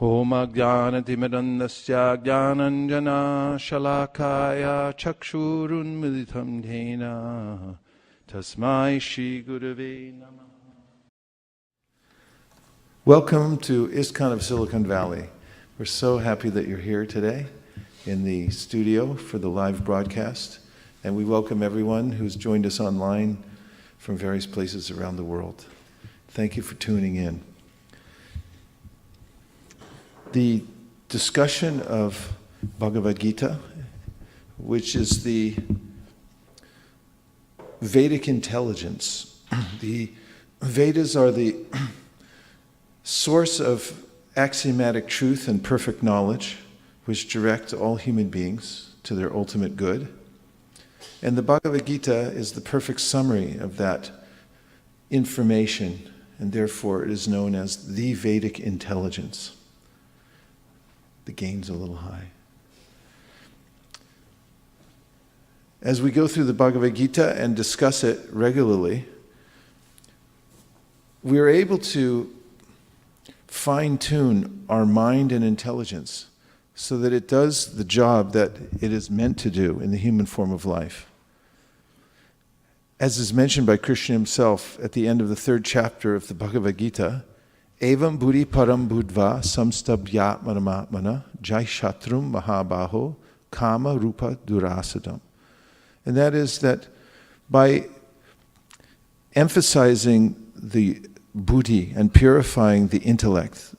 Om Ajnanatimirandasya Jnananjana Shalakaya Chakshurunmilitam Dhena Tasmai Shri Gurave Namah. Welcome to ISKCON of Silicon Valley. We're so happy that you're here today in the studio for the live broadcast, and we welcome everyone who's joined us online from various places around the world. Thank you for tuning in. The discussion of Bhagavad Gita, which is the Vedic intelligence. The Vedas are the source of axiomatic truth and perfect knowledge, which direct all human beings to their ultimate good. And the Bhagavad Gita is the perfect summary of that information, and therefore it is known as the Vedic intelligence. The gain's a little high. As we go through the Bhagavad Gita and discuss it regularly, we are able to fine-tune our mind and intelligence so that it does the job that it is meant to do in the human form of life. As is mentioned by Krishna himself at the end of the 3rd chapter of the Bhagavad Gita, Evam buddhi param buddhva samstabhyatmanamatmana jai shatrum mahabaho kama rupa durasadam. And that is that by emphasizing the buddhi and purifying the intellect,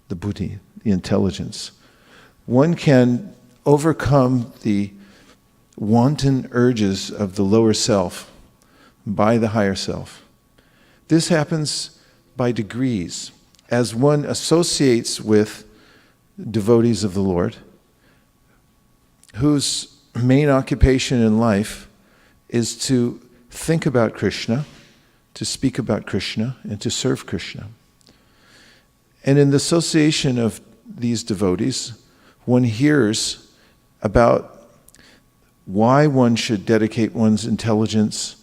the buddhi, the intelligence, one can overcome the wanton urges of the lower self by the higher self. This happens by degrees as one associates with devotees of the Lord, whose main occupation in life is to think about Krishna, to speak about Krishna, and to serve Krishna. And in the association of these devotees, one hears about why one should dedicate one's intelligence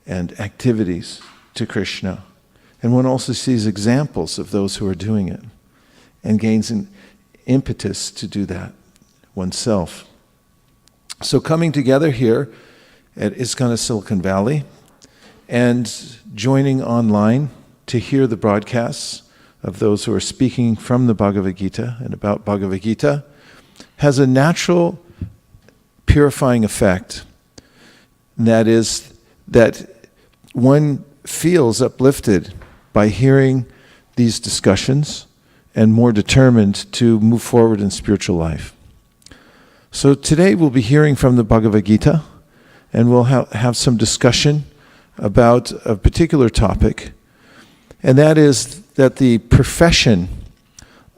and activities to Krishna. And one also sees examples of those who are doing it and gains an impetus to do that oneself. So coming together here at ISKCON of Silicon Valley and joining online to hear the broadcasts of those who are speaking from the Bhagavad Gita and about Bhagavad Gita has a natural purifying effect. And that is that one feels uplifted by hearing these discussions and more determined to move forward in spiritual life. So today we'll be hearing from the Bhagavad Gita, and we'll have some discussion about a particular topic, and that is that the profession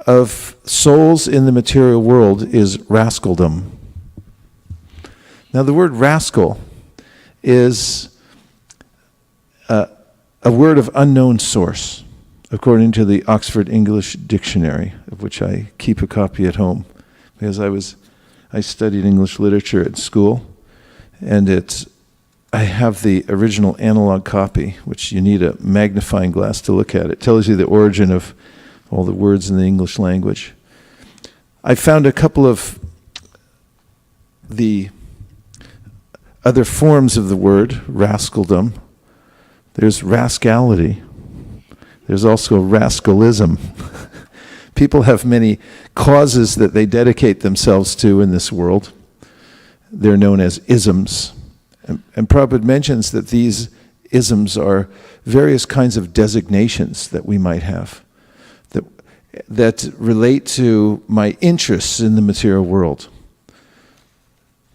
of souls in the material world is Rascaldom. Now the word rascal is a word of unknown source, according to the Oxford English Dictionary, of which I keep a copy at home, because I studied English literature at school, and I have the original analog copy, which you need a magnifying glass to look at. It tells you the origin of all the words in the English language. I found a couple of the other forms of the word, rascaldom. There's rascality. There's also rascalism. People have many causes that they dedicate themselves to in this world. They're known as isms. And Prabhupada mentions that these isms are various kinds of designations that we might have that relate to my interests in the material world.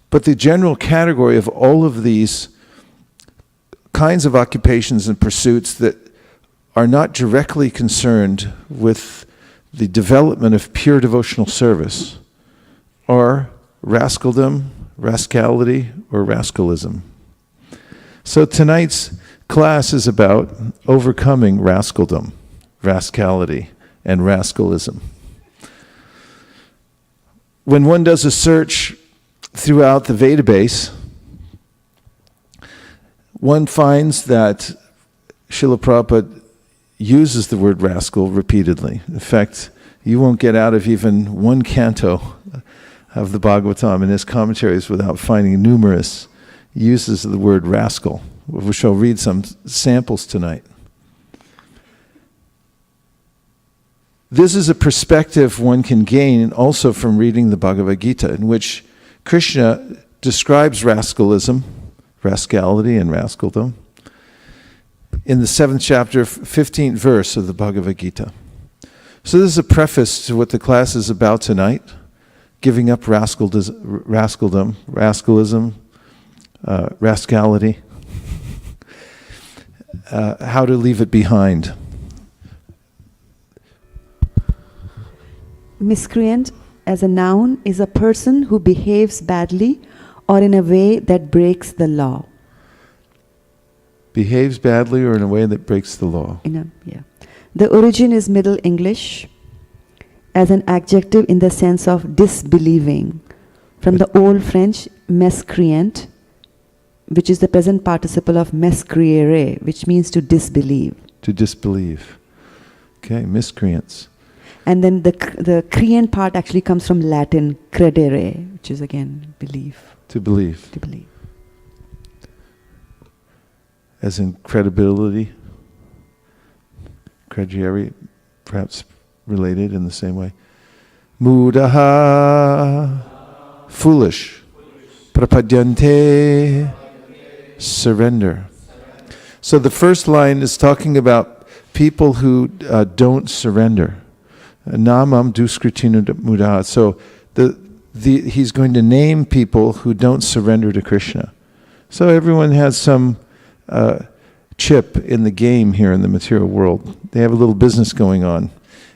But the general category of all of these kinds of occupations and pursuits that are not directly concerned with the development of pure devotional service are rascaldom, rascality, or rascalism. So tonight's class is about overcoming rascaldom, rascality, and rascalism. When one does a search throughout the Vedabase, one finds that Srila Prabhupada uses the word rascal repeatedly. In fact, you won't get out of even one canto of the Bhagavatam in his commentaries without finding numerous uses of the word rascal. We shall read some samples tonight. This is a perspective one can gain also from reading the Bhagavad Gita, in which Krishna describes rascalism, rascality and rascaldom, in the 7th chapter, 15th verse of the Bhagavad Gita. So this is a preface to what the class is about tonight, giving up rascaldom, rascalism, rascality, how to leave it behind. Miscreant, as a noun, is a person who behaves badly or in a way that breaks the law. Behaves badly or in a way that breaks the law. The origin is Middle English as an adjective in the sense of disbelieving, from the Old French miscreant, which is the present participle of mescriere, which means to disbelieve. To disbelieve. Okay, miscreants. And then the creant part actually comes from Latin credere, which is again belief. To believe. To believe. As in credibility, credere, perhaps related in the same way. Mudaha, foolish. Prapadyante, surrender. So the first line is talking about people who don't surrender. Namam duskritinu mudaha. So he's going to name people who don't surrender to Krishna. So everyone has some chip in the game here in the material world. They have a little business going on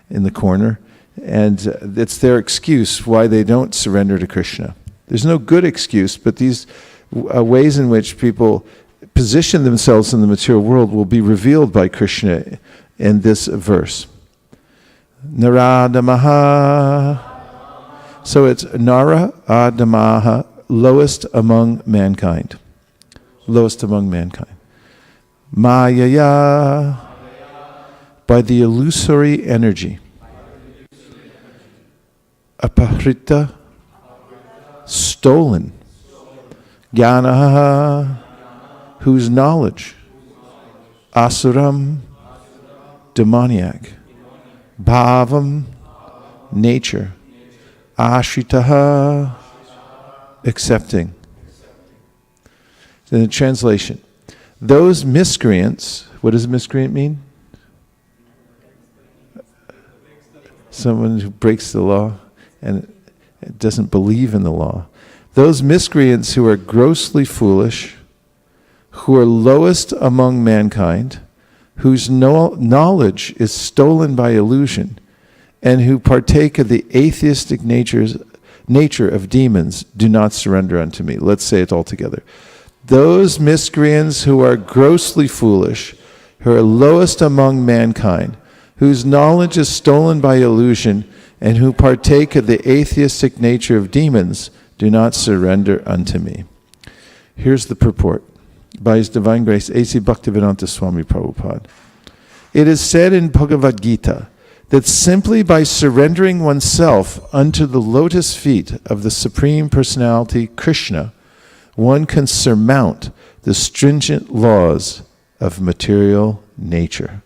in the corner, and it's their excuse why they don't surrender to Krishna. There's no good excuse, but these ways in which people position themselves in the material world will be revealed by Krishna in this verse. Naradamaha. So it's Nara Adamaha, lowest among mankind. Lowest among mankind. Mayaya, by the illusory energy. Apahrita, stolen. Jnanaha, whose knowledge. Asuram, demoniac. Bhavam, nature. Ashritaha, accepting. In the translation, those miscreants, what does a miscreant mean? Someone who breaks the law and doesn't believe in the law. Those miscreants who are grossly foolish, who are lowest among mankind, whose knowledge is stolen by illusion, and who partake of the atheistic nature of demons, do not surrender unto me. Let's say it all together. Those miscreants who are grossly foolish, who are lowest among mankind, whose knowledge is stolen by illusion, and who partake of the atheistic nature of demons, do not surrender unto me. Here's the purport. By His Divine Grace, A.C. Bhaktivedanta Swami Prabhupada. It is said in Bhagavad Gita that simply by surrendering oneself unto the lotus feet of the Supreme Personality, Krishna, one can surmount the stringent laws of material nature.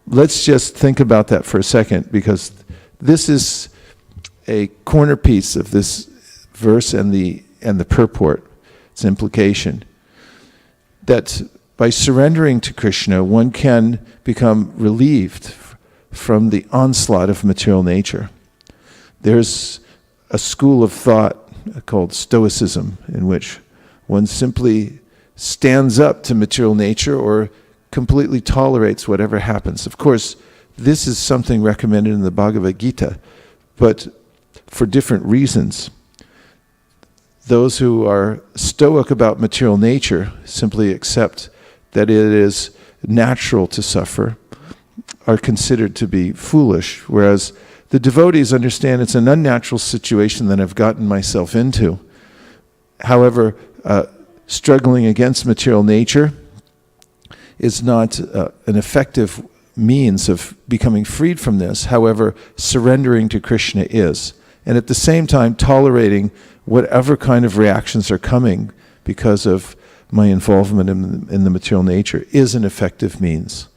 Let's just think about that for a second, because this is a corner piece of this verse and the purport. Its implication that by surrendering to Krishna, one can become relieved from the onslaught of material nature. There's a school of thought called Stoicism, in which one simply stands up to material nature or completely tolerates whatever happens. Of course, this is something recommended in the Bhagavad Gita, but for different reasons. Those who are stoic about material nature simply accept that it is natural to suffer, are considered to be foolish, whereas the devotees understand it's an unnatural situation that I've gotten myself into. However, struggling against material nature is not an effective means of becoming freed from this. However, surrendering to Krishna is. And at the same time, tolerating whatever kind of reactions are coming because of my involvement in the material nature is an effective means.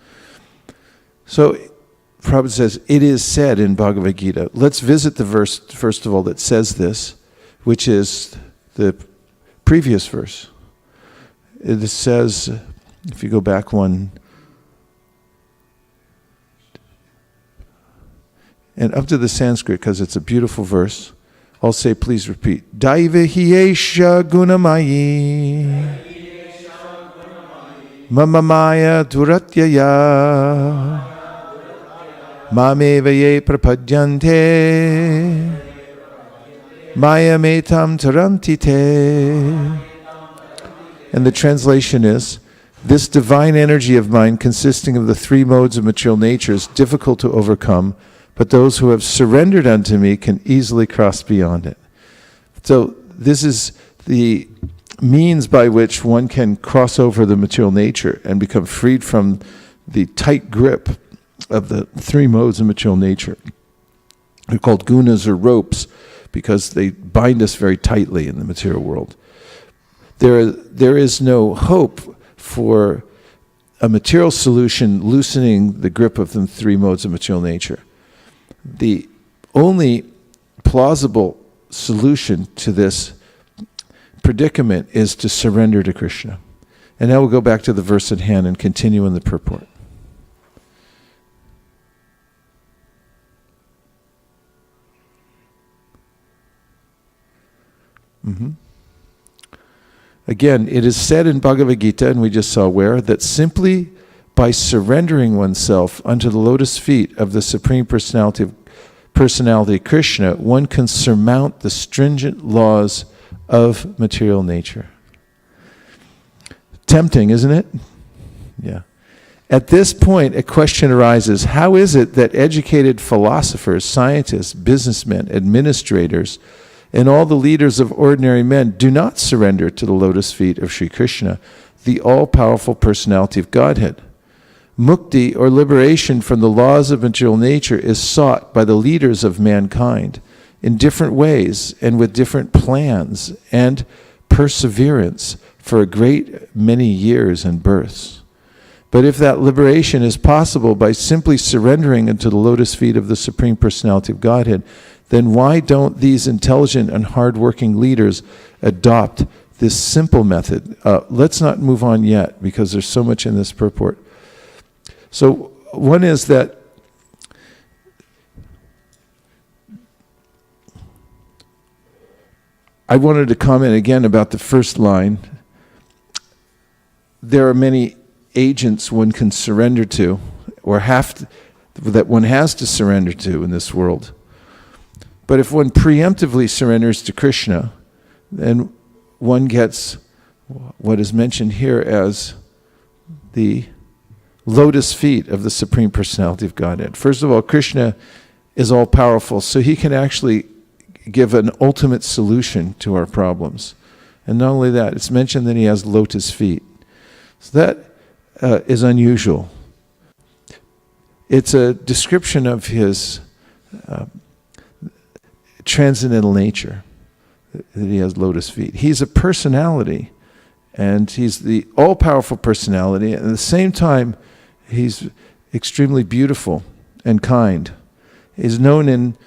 So, Prabhupada says, it is said in Bhagavad Gita. Let's visit the verse, first of all, that says this, which is the previous verse. It says, if you go back one, and up to the Sanskrit, because it's a beautiful verse, I'll say, please repeat. Daiva hiyesha gunamayi mamamaya duratyaya mameva ye prapadyante maya metam tarantite. And the translation is, this divine energy of mine consisting of the three modes of material nature is difficult to overcome, but those who have surrendered unto me can easily cross beyond it. So this is the means by which one can cross over the material nature and become freed from the tight grip of the three modes of material nature. They're called gunas or ropes because they bind us very tightly in the material world. There is no hope for a material solution loosening the grip of the three modes of material nature. The only plausible solution to this predicament is to surrender to Krishna. And now we'll go back to the verse at hand and continue in the purport. Again, it is said in Bhagavad Gita, and we just saw where, that simply by surrendering oneself unto the lotus feet of the Supreme Personality Krishna, one can surmount the stringent laws of material nature. Tempting, isn't it? Yeah. At this point, a question arises, how is it that educated philosophers, scientists, businessmen, administrators, and all the leaders of ordinary men do not surrender to the lotus feet of Sri Krishna, the all-powerful personality of Godhead? Mukti, or liberation from the laws of material nature, is sought by the leaders of mankind in different ways and with different plans and perseverance for a great many years and births. But if that liberation is possible by simply surrendering into the lotus feet of the Supreme Personality of Godhead, then why don't these intelligent and hard-working leaders adopt this simple method? Let's not move on yet, because there's so much in this purport. So one is that I wanted to comment again about the first line. There are many agents one can surrender to, or that one has to surrender to in this world. But if one preemptively surrenders to Krishna, then one gets what is mentioned here as the lotus feet of the Supreme Personality of Godhead. First of all, Krishna is all-powerful, so he can actually give an ultimate solution to our problems. And not only that, it's mentioned that he has lotus feet. So that is unusual. It's a description of his transcendental nature, that he has lotus feet. He's a personality, and he's the all-powerful personality, and at the same time, he's extremely beautiful and kind. He's known in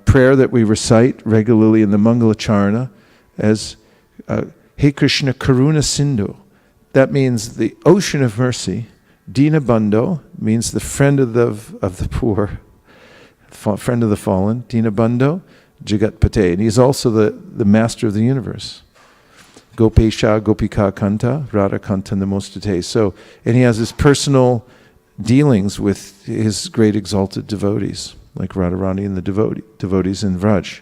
prayer that we recite regularly in the Mangalacharana as He Krishna Karuna Sindhu. That means the ocean of mercy. Dina Bandho means the friend of the poor, friend of the fallen. Dina Bandho, Jagat Pate. And he's also the master of the universe. Gopesha Gopika Kanta, Radha Kanta Namostate. So, and he has his personal dealings with his great exalted devotees, like Radharani and the devotees in Vraj.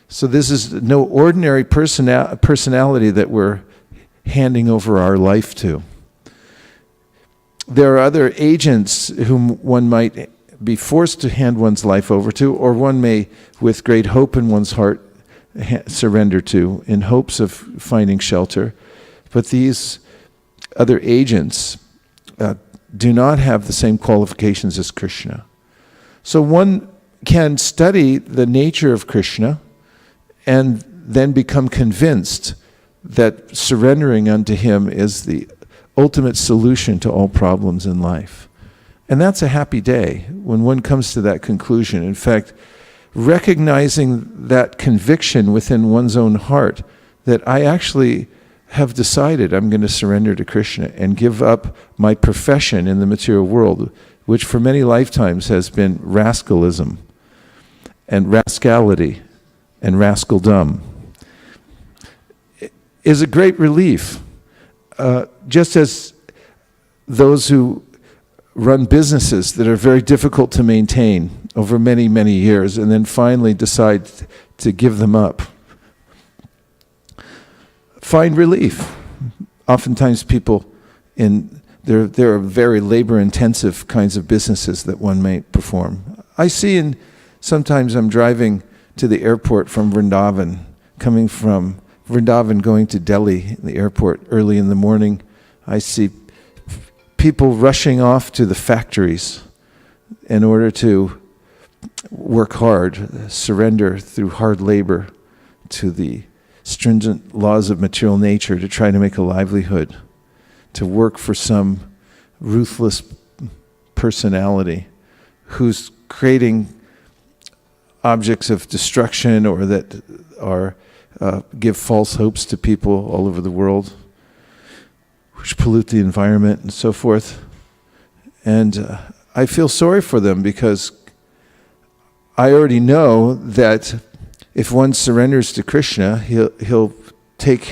So this is no ordinary personality that we're handing over our life to. There are other agents whom one might be forced to hand one's life over to, or one may, with great hope in one's heart, surrender to in hopes of finding shelter. But these other agents do not have the same qualifications as Krishna. So one can study the nature of Krishna and then become convinced that surrendering unto him is the ultimate solution to all problems in life. And that's a happy day when one comes to that conclusion. In fact, recognizing that conviction within one's own heart that I actually have decided I'm going to surrender to Krishna and give up my profession in the material world, which for many lifetimes has been rascalism and rascality and rascaldom, is a great relief. Just as those who run businesses that are very difficult to maintain over many, many years and then finally decide to give them up, find relief. Oftentimes people there are very labor-intensive kinds of businesses that one may perform. I see sometimes I'm driving to the airport from Vrindavan, coming from Vrindavan going to Delhi, the airport, early in the morning. I see people rushing off to the factories in order to work hard, surrender through hard labor to the stringent laws of material nature to try to make a livelihood, to work for some ruthless personality who's creating objects of destruction or that are give false hopes to people all over the world, which pollute the environment and so forth. And I feel sorry for them because I already know that if one surrenders to Krishna, he takes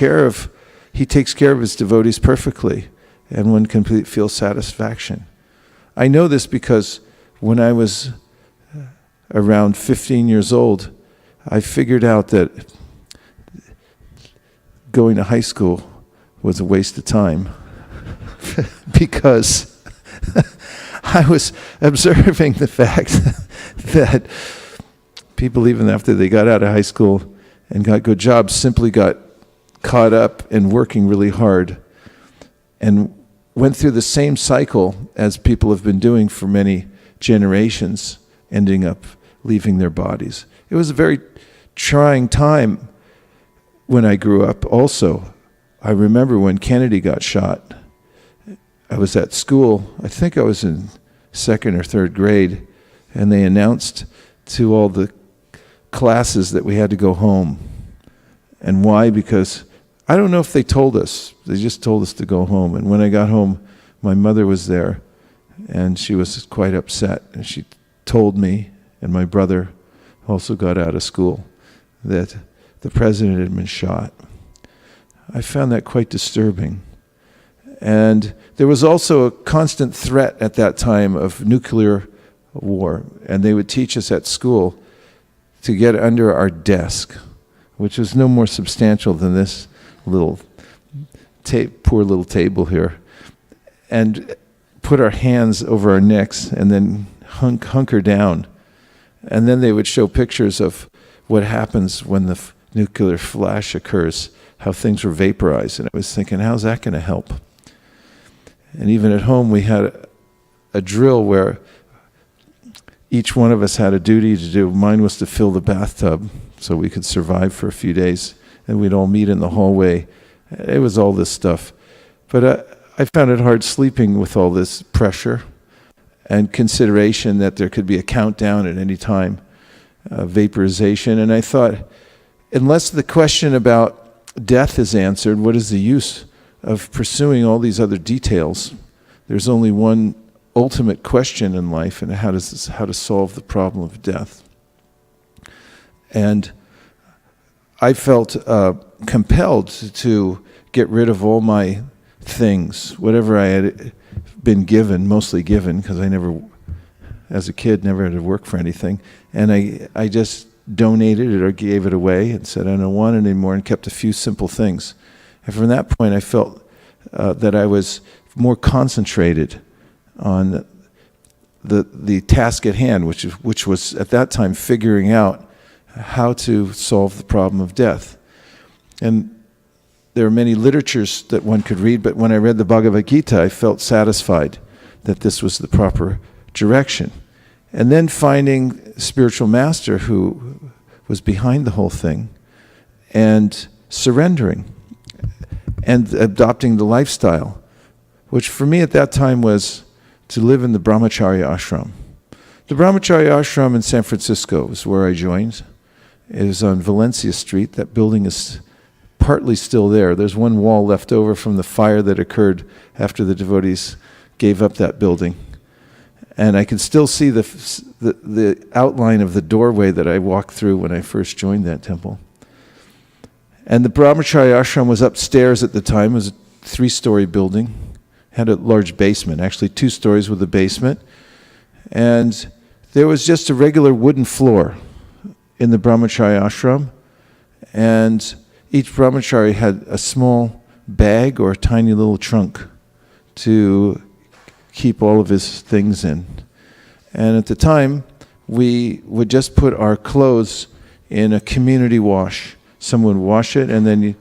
care of his devotees perfectly, and one can feel satisfaction. I know this because when I was around 15 years old, I figured out that going to high school was a waste of time because I was observing the fact that people, even after they got out of high school and got good jobs, simply got caught up in working really hard and went through the same cycle as people have been doing for many generations, ending up leaving their bodies. It was a very trying time when I grew up also. I remember when Kennedy got shot, I was at school, I think I was in second or third grade, and they announced to all the classes that we had to go home. And why? Because I don't know if they told us. They just told us to go home. And when I got home, my mother was there, and she was quite upset. And she told me, and my brother also got out of school, that the president had been shot. I found that quite disturbing. And there was also a constant threat at that time of nuclear war. And they would teach us at school to get under our desk, which was no more substantial than this little poor little table here, and put our hands over our necks and then hunker down. And then they would show pictures of what happens when the nuclear flash occurs, how things were vaporized. And I was thinking, how's that going to help? And even at home, we had a drill where each one of us had a duty to do. Mine was to fill the bathtub so we could survive for a few days. And we'd all meet in the hallway. It was all this stuff. But I found it hard sleeping with all this pressure and consideration that there could be a countdown at any time, vaporization. And I thought, unless the question about death is answered, what is the use of pursuing all these other details? There's only one ultimate question in life, and how to solve the problem of death. And I felt compelled to get rid of all my things, whatever I had been given, mostly given, because I never, as a kid, never had to work for anything. And I just donated it or gave it away and said, I don't want it anymore, and kept a few simple things. And from that point, I felt that I was more concentrated on the task at hand, which was at that time figuring out how to solve the problem of death. And there are many literatures that one could read, but when I read the Bhagavad Gita, I felt satisfied that this was the proper direction. And then finding a spiritual master who was behind the whole thing and surrendering and adopting the lifestyle, which for me at that time was to live in the Brahmacharya ashram. The Brahmacharya ashram in San Francisco is where I joined. It is on Valencia Street. That building is partly still there. There's one wall left over from the fire that occurred after the devotees gave up that building. And I can still see the outline of the doorway that I walked through when I first joined that temple. And the Brahmacharya ashram was upstairs at the time. It was a 3-story building. Had a large basement, actually 2 stories with a basement. And there was just a regular wooden floor in the Brahmacharya ashram. And each brahmachari had a small bag or a tiny little trunk to keep all of his things in. And at the time, we would just put our clothes in a community wash. Someone would wash it, and then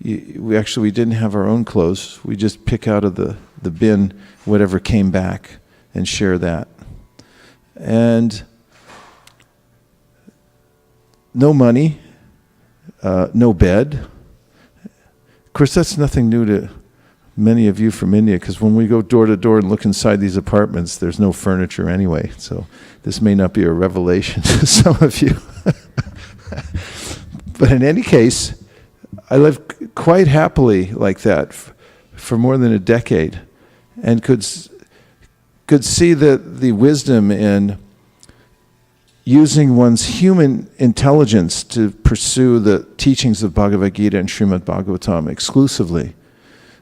we didn't have our own clothes. We just pick out of the bin whatever came back and share that. And no money, no bed. Of course, that's nothing new to many of you from India, because when we go door to door and look inside these apartments, there's no furniture anyway. So this may not be a revelation to some of you. But in any case, I lived quite happily like that for more than a decade, and could see the wisdom in using one's human intelligence to pursue the teachings of Bhagavad Gita and Srimad Bhagavatam exclusively.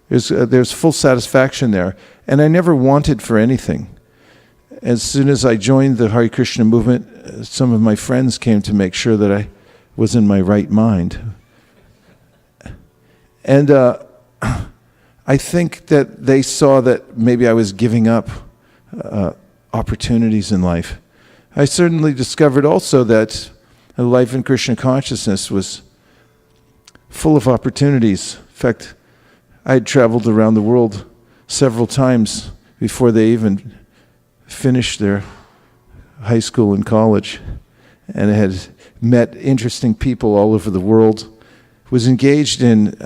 There's full satisfaction there. And I never wanted for anything. As soon as I joined the Hare Krishna movement, some of my friends came to make sure that I was in my right mind. And I think that they saw that maybe I was giving up opportunities in life. I certainly discovered also that a life in Krishna consciousness was full of opportunities. In fact, I had traveled around the world several times before they even finished their high school and college, and I had met interesting people all over the world, was engaged in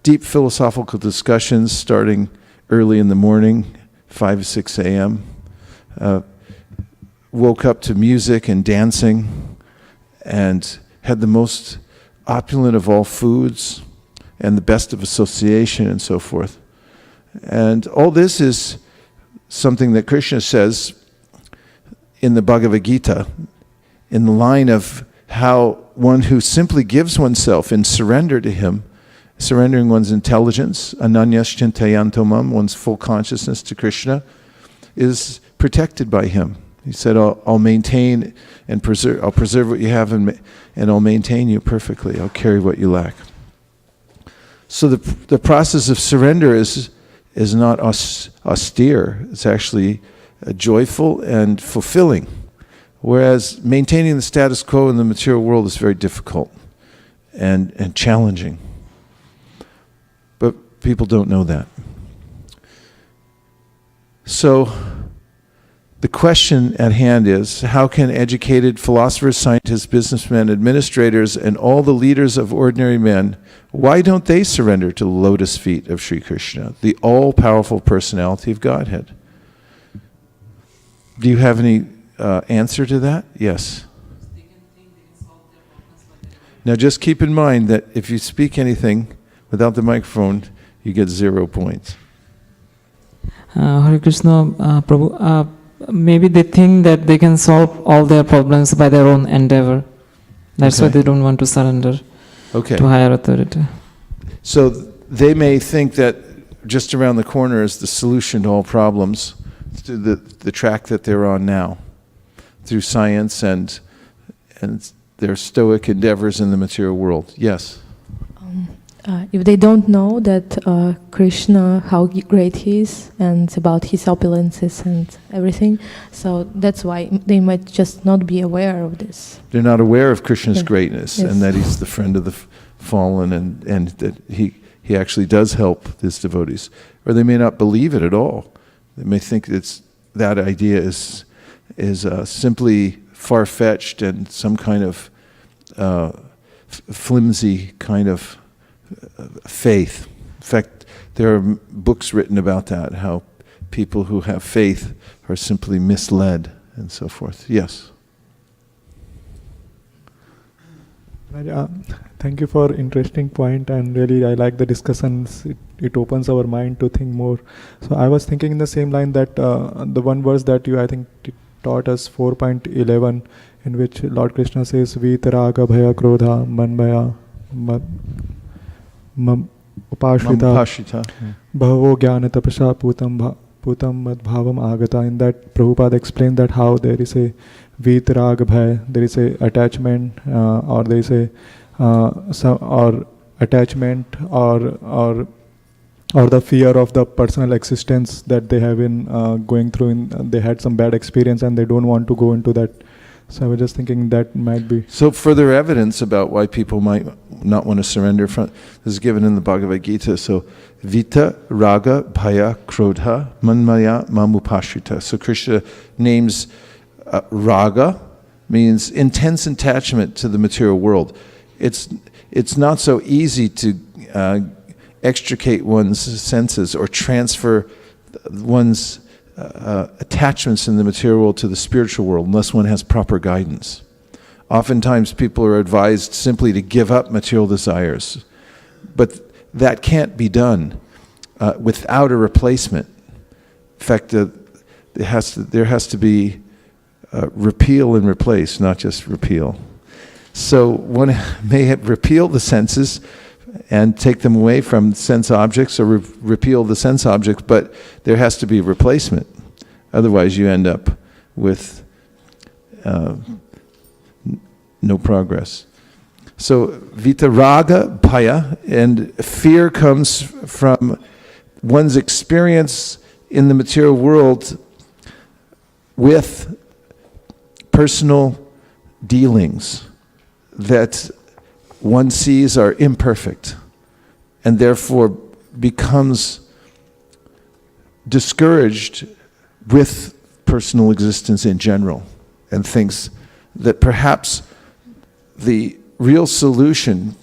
deep philosophical discussions starting early in the morning, 5 or 6 a.m., woke up to music and dancing, and had the most opulent of all foods, and the best of association, and so forth. And all this is something that Krishna says in the Bhagavad Gita, in the line of how one who simply gives oneself in surrender to him, surrendering one's intelligence, ananyas chintayantomam, one's full consciousness to Krishna, is protected by him. He said, I'll maintain and preserve, I'll preserve what you have and I'll maintain you perfectly. I'll carry what you lack. So the process of surrender is not austere. It's actually joyful and fulfilling. Whereas maintaining the status quo in the material world is very difficult and challenging. But people don't know that. So the question at hand is, how can educated philosophers, scientists, businessmen, administrators, and all the leaders of ordinary men, why don't they surrender to the lotus feet of Sri Krishna, the all-powerful personality of Godhead? Do you have any answer to that? Yes. Now just keep in mind that if you speak anything without the microphone, you get 0 points. Hare Krishna, Prabhu, maybe they think that they can solve all their problems by their own endeavor. That's why they don't want to surrender to higher authority. So they may think that just around the corner is the solution to all problems, to the track that they're on now, through science and their stoic endeavors in the material world. Yes? If they don't know that Krishna, how great he is, and about his opulences and everything, so that's why they might just not be aware of this. They're not aware of Krishna's greatness, and that he's the friend of the fallen, and that he actually does help his devotees. Or they may not believe it at all, They may think that idea is simply far-fetched and some kind of flimsy kind of faith. In fact, there are books written about that, how people who have faith are simply misled and so forth. Yes? Thank you for interesting point, and really I like the discussions. It opens our mind to think more. So I was thinking in the same line that the one verse that you I think taught us 4.11, in which Lord Krishna says Vitaraga bhaya krodha manmaya upashvita bhavo jnana tapasya putam mad bhavam agata. In that Prabhupada explained that how there is a Vitarag bhaya, there is a attachment or there is a attachment or the fear of the personal existence that they have been going through. They had some bad experience and they don't want to go into that. So I was just thinking that might be. So further evidence about why people might not want to surrender. This is given in the Bhagavad Gita. So Vita, Raga, Bhaya, Krodha, Manmaya, Mamupashrita. So Krishna names Raga, means intense attachment to the material world. It's not so easy to extricate one's senses or transfer one's attachments in the material world to the spiritual world unless one has proper guidance. Oftentimes people are advised simply to give up material desires, but that can't be done without a replacement. In fact, there has to be repeal and replace, not just repeal. So one may repeal the senses and take them away from sense objects, or repeal the sense objects, but there has to be a replacement. Otherwise you end up with no progress. So vitaraga, bhaya, and fear comes from one's experience in the material world with personal dealings that one sees are imperfect, and therefore becomes discouraged with personal existence in general, and thinks that perhaps the real solution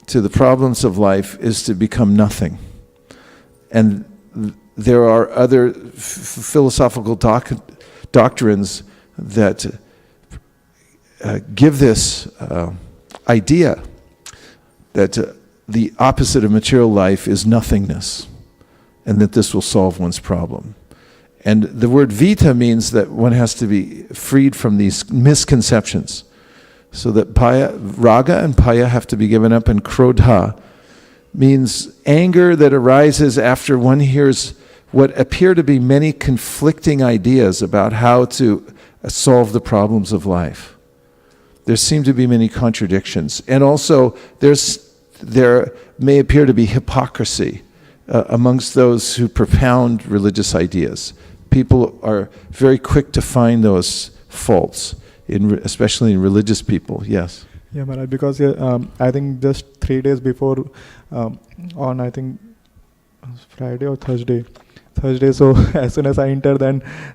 to the problems of life is to become nothing. And there are other philosophical doctrines that give this idea that the opposite of material life is nothingness, and that this will solve one's problem. And the word vita means that one has to be freed from these misconceptions, so that raga and bhaya have to be given up, and krodha means anger that arises after one hears what appear to be many conflicting ideas about how to solve the problems of life. There seem to be many contradictions, and also there may appear to be hypocrisy amongst those who propound religious ideas. People are very quick to find those faults, especially in religious people. Yes? Yeah, Maharaj, because I think just 3 days before, on I think Friday or Thursday, so as soon as I entered,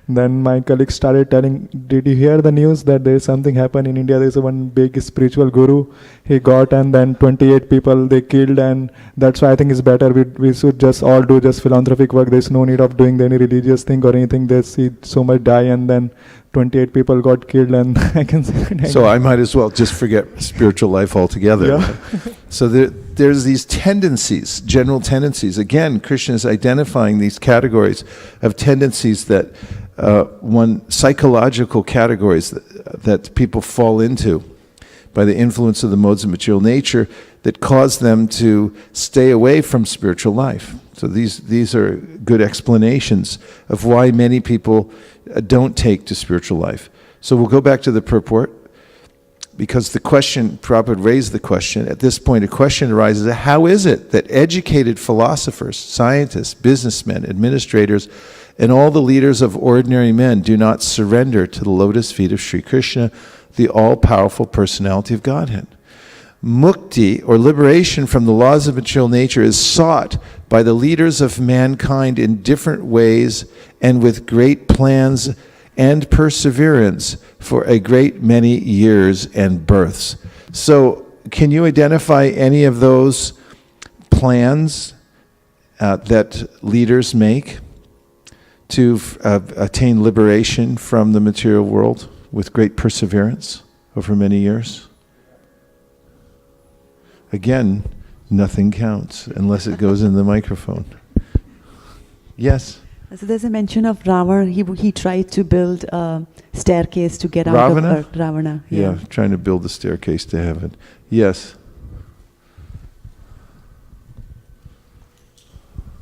then my colleagues started telling, did you hear the news that there is something happened in India? There is one big spiritual guru he got, and then 28 people they killed, and that's why I think it's better we should just all do just philanthropic work. There's no need of doing any religious thing or anything. They see so much die, and then 28 people got killed, and I can say so I might as well just forget spiritual life altogether. Yeah. So there's these tendencies, general tendencies. Again, Krishna is identifying these categories of tendencies that psychological categories that people fall into by the influence of the modes of material nature that cause them to stay away from spiritual life. So these are good explanations of why many people don't take to spiritual life. So we'll go back to the purport, because the question, Prabhupada raised the question, at this point a question arises, how is it that educated philosophers, scientists, businessmen, administrators, and all the leaders of ordinary men do not surrender to the lotus feet of Sri Krishna, the all-powerful personality of Godhead? Mukti, or liberation from the laws of material nature, is sought by the leaders of mankind in different ways and with great plans and perseverance for a great many years and births. So, can you identify any of those plans that leaders make to attain liberation from the material world with great perseverance over many years? Again, nothing counts unless it goes in the microphone. Yes? So there's a mention of Ravana. He tried to build a staircase to get out Ravana? of Earth. Ravana. Yeah, trying to build a staircase to heaven. Yes?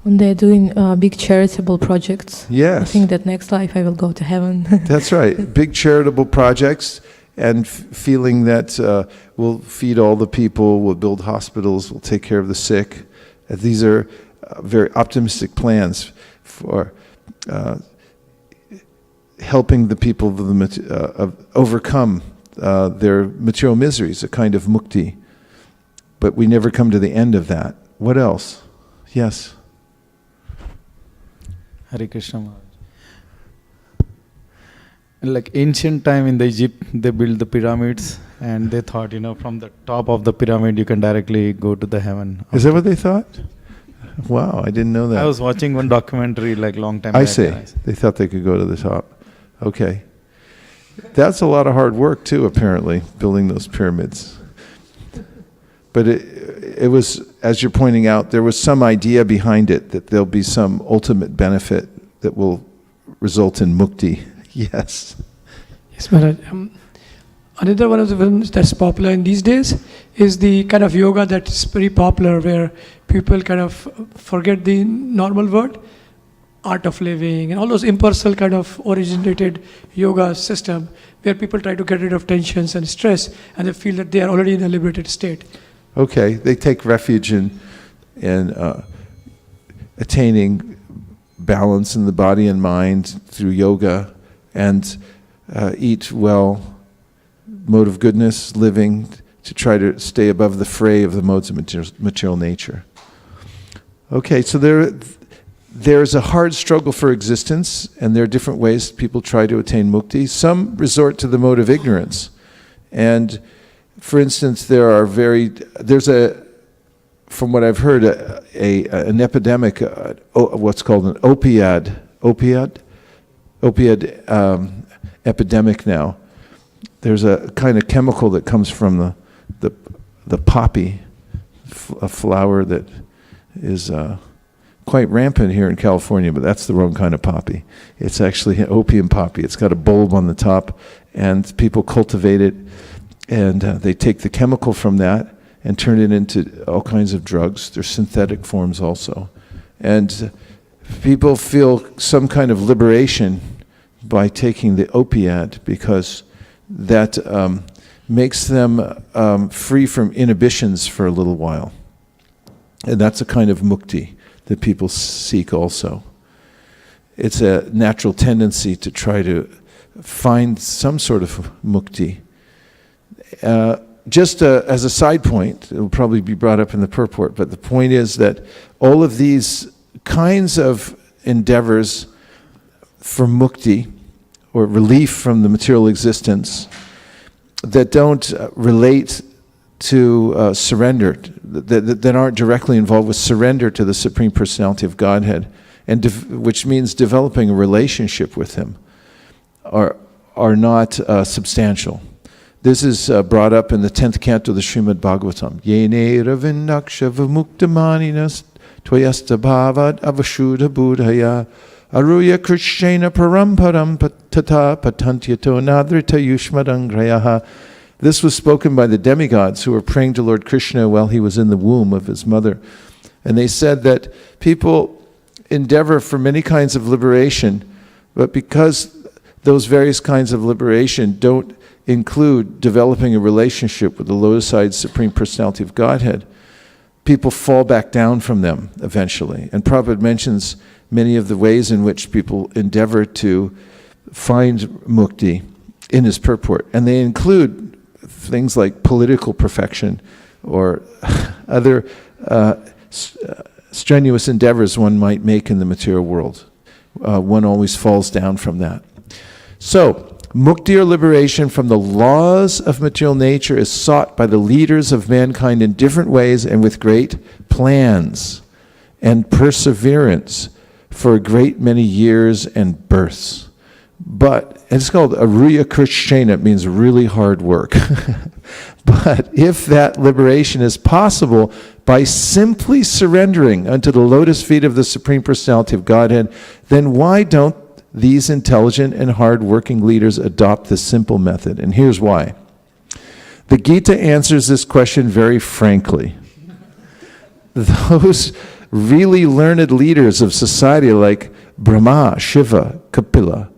When they're doing big charitable projects, Yes. I think that next life I will go to heaven. That's right. Big charitable projects and feeling that we'll feed all the people, we'll build hospitals, we'll take care of the sick. These are very optimistic plans for helping the people overcome their material miseries, a kind of mukti. But we never come to the end of that. What else? Yes? Hare Krishna Maharaj. Like ancient time in the Egypt, they built the pyramids and they thought, from the top of the pyramid you can directly go to the heaven. Is that what they thought? Wow, I didn't know that. I was watching one documentary like long time I back. see. They thought they could go to the top. Okay. That's a lot of hard work too, apparently, building those pyramids. But it was, as you're pointing out, there was some idea behind it that there'll be some ultimate benefit that will result in mukti. Yes. Yes, Maharaj. Another one of the ones that's popular in these days is the kind of yoga that's very popular, where people kind of forget the normal word, art of living, and all those impersonal kind of originated yoga system, where people try to get rid of tensions and stress, and they feel that they are already in a liberated state. Okay, they take refuge in attaining balance in the body and mind through yoga, and eat well, mode of goodness, living, to try to stay above the fray of the modes of material nature. Okay, so there's a hard struggle for existence, and there are different ways people try to attain mukti. Some resort to the mode of ignorance. And for instance, there's from what I've heard, an epidemic, what's called an opiate epidemic now. There's a kind of chemical that comes from the poppy, a flower that is quite rampant here in California, but that's the wrong kind of poppy. It's actually an opium poppy. It's got a bulb on the top, and people cultivate it, and they take the chemical from that and turn it into all kinds of drugs. There's synthetic forms also. And people feel some kind of liberation by taking the opiate, because that makes them free from inhibitions for a little while. And that's a kind of mukti that people seek also. It's a natural tendency to try to find some sort of mukti. Just as a side point, it will probably be brought up in the purport, but the point is that all of these kinds of endeavors for mukti, or relief from the material existence, that don't relate to surrender, that aren't directly involved with surrender to the Supreme Personality of Godhead, and which means developing a relationship with Him, are not substantial. This is brought up in the 10th canto of the Srimad Bhagavatam. Yene ravindaksha vamuktamaninas tvayasta bhavad avashuddha buddhaya aruya krishena paramparam tata patantyato nadrita yushmadangrayaha. This was spoken by the demigods who were praying to Lord Krishna while he was in the womb of his mother. And they said that people endeavor for many kinds of liberation, but because those various kinds of liberation don't include developing a relationship with the lotus-eyed Supreme Personality of Godhead, people fall back down from them eventually. And Prabhupada mentions many of the ways in which people endeavor to find mukti in his purport. And they include things like political perfection, or other strenuous endeavors one might make in the material world. One always falls down from that. So, mukti or liberation from the laws of material nature is sought by the leaders of mankind in different ways and with great plans and perseverance for a great many years and births. But it's called aruya krishna, it means really hard work. But if that liberation is possible by simply surrendering unto the lotus feet of the Supreme Personality of Godhead, then why don't these intelligent and hard-working leaders adopt this simple method? And here's why. The Gita answers this question very frankly. Those really learned leaders of society like Brahma, Shiva, Kapila,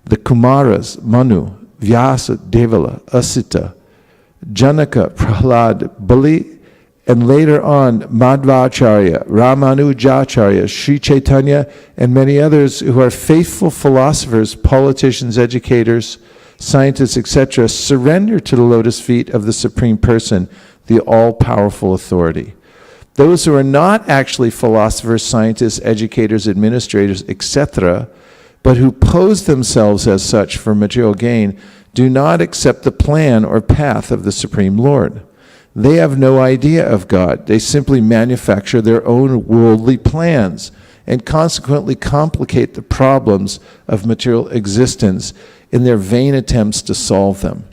the Kumaras, Manu, Vyasa, Devala, Asita, Janaka, Prahlad, Bali, and later on Madhvacharya, Ramanujacharya, Sri Chaitanya, and many others who are faithful philosophers, politicians, educators, scientists, etc., surrender to the lotus feet of the Supreme Person, the all-powerful authority. Those who are not actually philosophers, scientists, educators, administrators, etc., but who pose themselves as such for material gain, do not accept the plan or path of the Supreme Lord. They have no idea of God. They simply manufacture their own worldly plans and consequently complicate the problems of material existence in their vain attempts to solve them.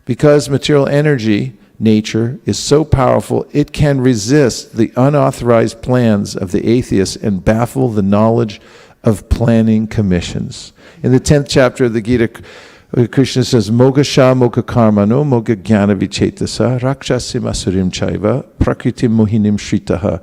Because material energy, nature, is so powerful, it can resist the unauthorized plans of the atheists and baffle the knowledge of planning commissions. In the 10th chapter of the Gita, Krishna says, Moga sha moga karmano, moga jnana vichetasa, rakshasi masurim chaiva, prakritim mohinim shritaha.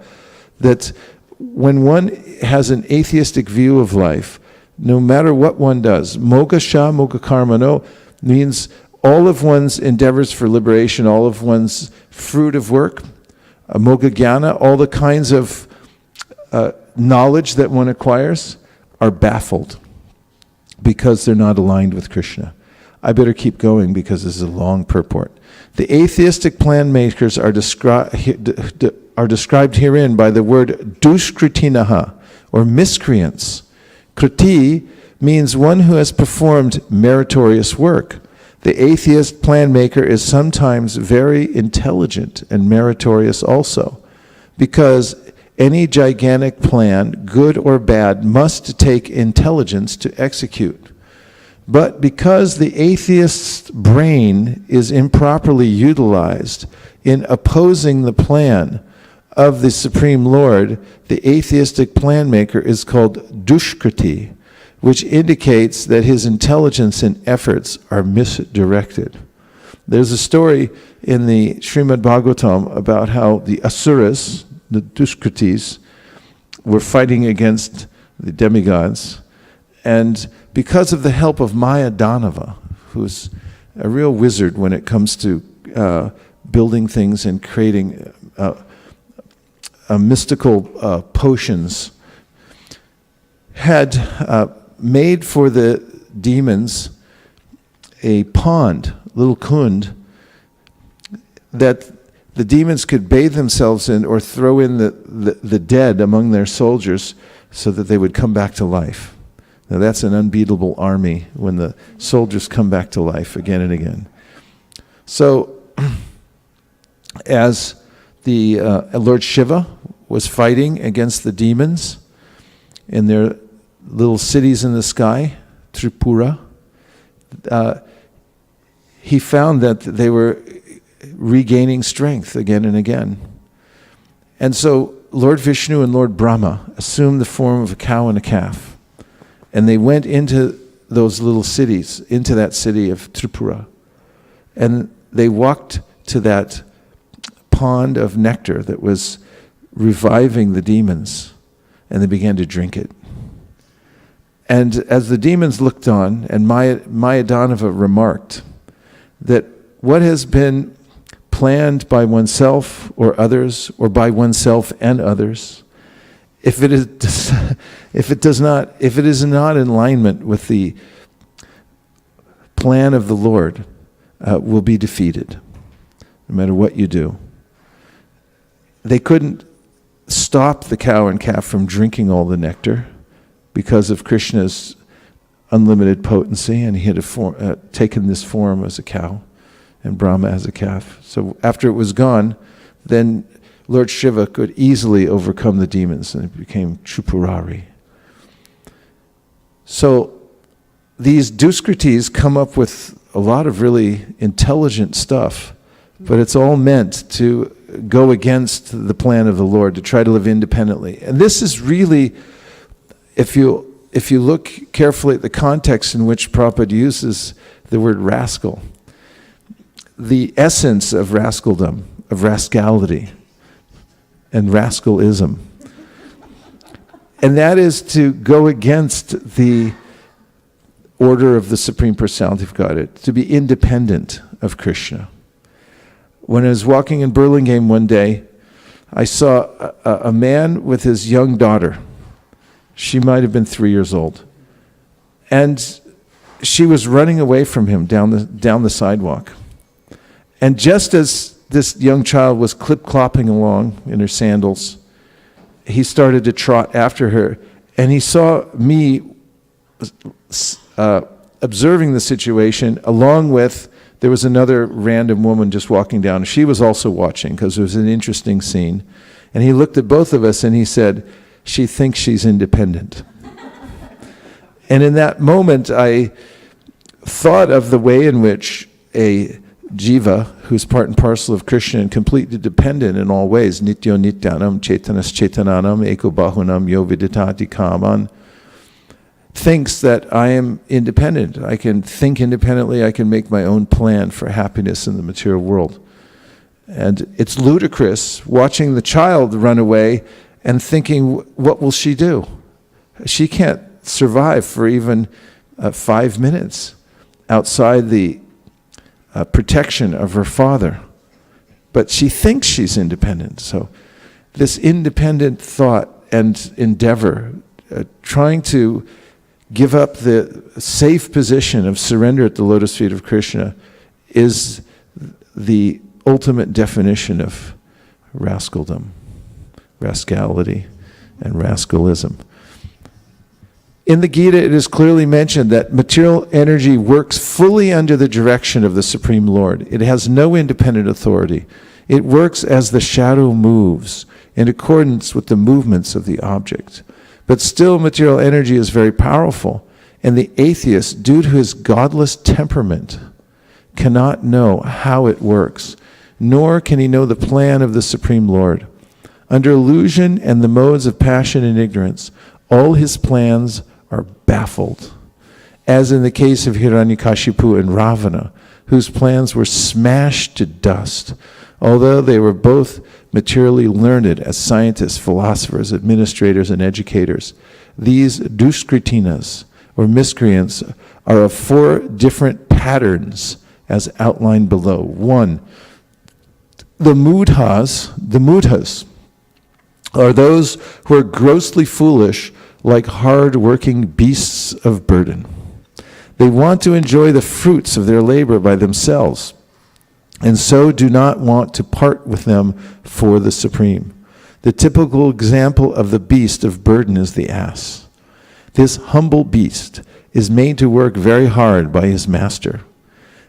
That when one has an atheistic view of life, no matter what one does, moga sha moga karmano means all of one's endeavors for liberation, all of one's fruit of work, moga jnana, all the kinds of knowledge that one acquires are baffled because they're not aligned with Krishna. I better keep going because this is a long purport. The atheistic plan makers are described herein by the word duskritinaha, or miscreants. Kriti means one who has performed meritorious work. The atheist plan maker is sometimes very intelligent and meritorious also, because any gigantic plan, good or bad, must take intelligence to execute. But because the atheist's brain is improperly utilized in opposing the plan of the Supreme Lord, the atheistic plan maker is called dushkriti, which indicates that his intelligence and efforts are misdirected. There's a story in the Srimad Bhagavatam about how the asuras, the dushkritis, were fighting against the demigods, and because of the help of Maya Danava, who's a real wizard when it comes to building things and creating mystical potions, had made for the demons a pond, little kund, that the demons could bathe themselves in or throw in the dead among their soldiers so that they would come back to life. Now that's an unbeatable army when the soldiers come back to life again and again. So as the Lord Shiva was fighting against the demons in their little cities in the sky, Tripura, he found that they were regaining strength again and again. And so Lord Vishnu and Lord Brahma assumed the form of a cow and a calf. And they went into those little cities, into that city of Tripura. And they walked to that pond of nectar that was reviving the demons. And they began to drink it. And as the demons looked on, and Mayadanava remarked that what has been planned by oneself or others, or by oneself and others, if it is not in alignment with the plan of the Lord, will be defeated, no matter what you do. they couldn't stop the cow and calf from drinking all the nectar because of Krishna's unlimited potency, and he had taken this form as a cow and Brahma as a calf. So after it was gone, then Lord Shiva could easily overcome the demons, and it became Tripurari. So these Duskritis come up with a lot of really intelligent stuff, but it's all meant to go against the plan of the Lord, to try to live independently. And this is really, if you look carefully at the context in which Prabhupada uses the word rascal, the essence of rascaldom, of rascality, and rascalism. And that is to go against the order of the Supreme Personality of Godhead, to be independent of Krishna. When I was walking in Burlingame one day, I saw a man with his young daughter. She might have been 3 years old. And she was running away from him down the sidewalk. And just as this young child was clip-clopping along in her sandals, he started to trot after her, and he saw me observing the situation, along with, there was another random woman just walking down. She was also watching, because it was an interesting scene. And he looked at both of us and he said, "She thinks she's independent." And in that moment, I thought of the way in which a jiva, who's part and parcel of Krishna and completely dependent in all ways, nityo nityanam, chetanas chetananam, eko bahunam, yo viditati kaman, thinks that I am independent. I can think independently, I can make my own plan for happiness in the material world. And it's ludicrous watching the child run away and thinking, what will she do? She can't survive for even 5 minutes outside the protection of her father. But she thinks she's independent. So this independent thought and endeavor, trying to give up the safe position of surrender at the lotus feet of Krishna, is the ultimate definition of rascaldom, rascality, and rascalism. In the Gita, it is clearly mentioned that material energy works fully under the direction of the Supreme Lord. It has no independent authority. It works as the shadow moves, in accordance with the movements of the object. But still, material energy is very powerful, and the atheist, due to his godless temperament, cannot know how it works, nor can he know the plan of the Supreme Lord. Under illusion and the modes of passion and ignorance, all his plans are baffled, as in the case of Hiranyakashipu and Ravana, whose plans were smashed to dust. Although they were both materially learned as scientists, philosophers, administrators, and educators, these duskritinas, or miscreants, are of 4 different patterns as outlined below. 1, the mudhas are those who are grossly foolish, like hard-working beasts of burden. They want to enjoy the fruits of their labor by themselves, and so do not want to part with them for the Supreme. The typical example of the beast of burden is the ass. This humble beast is made to work very hard by his master.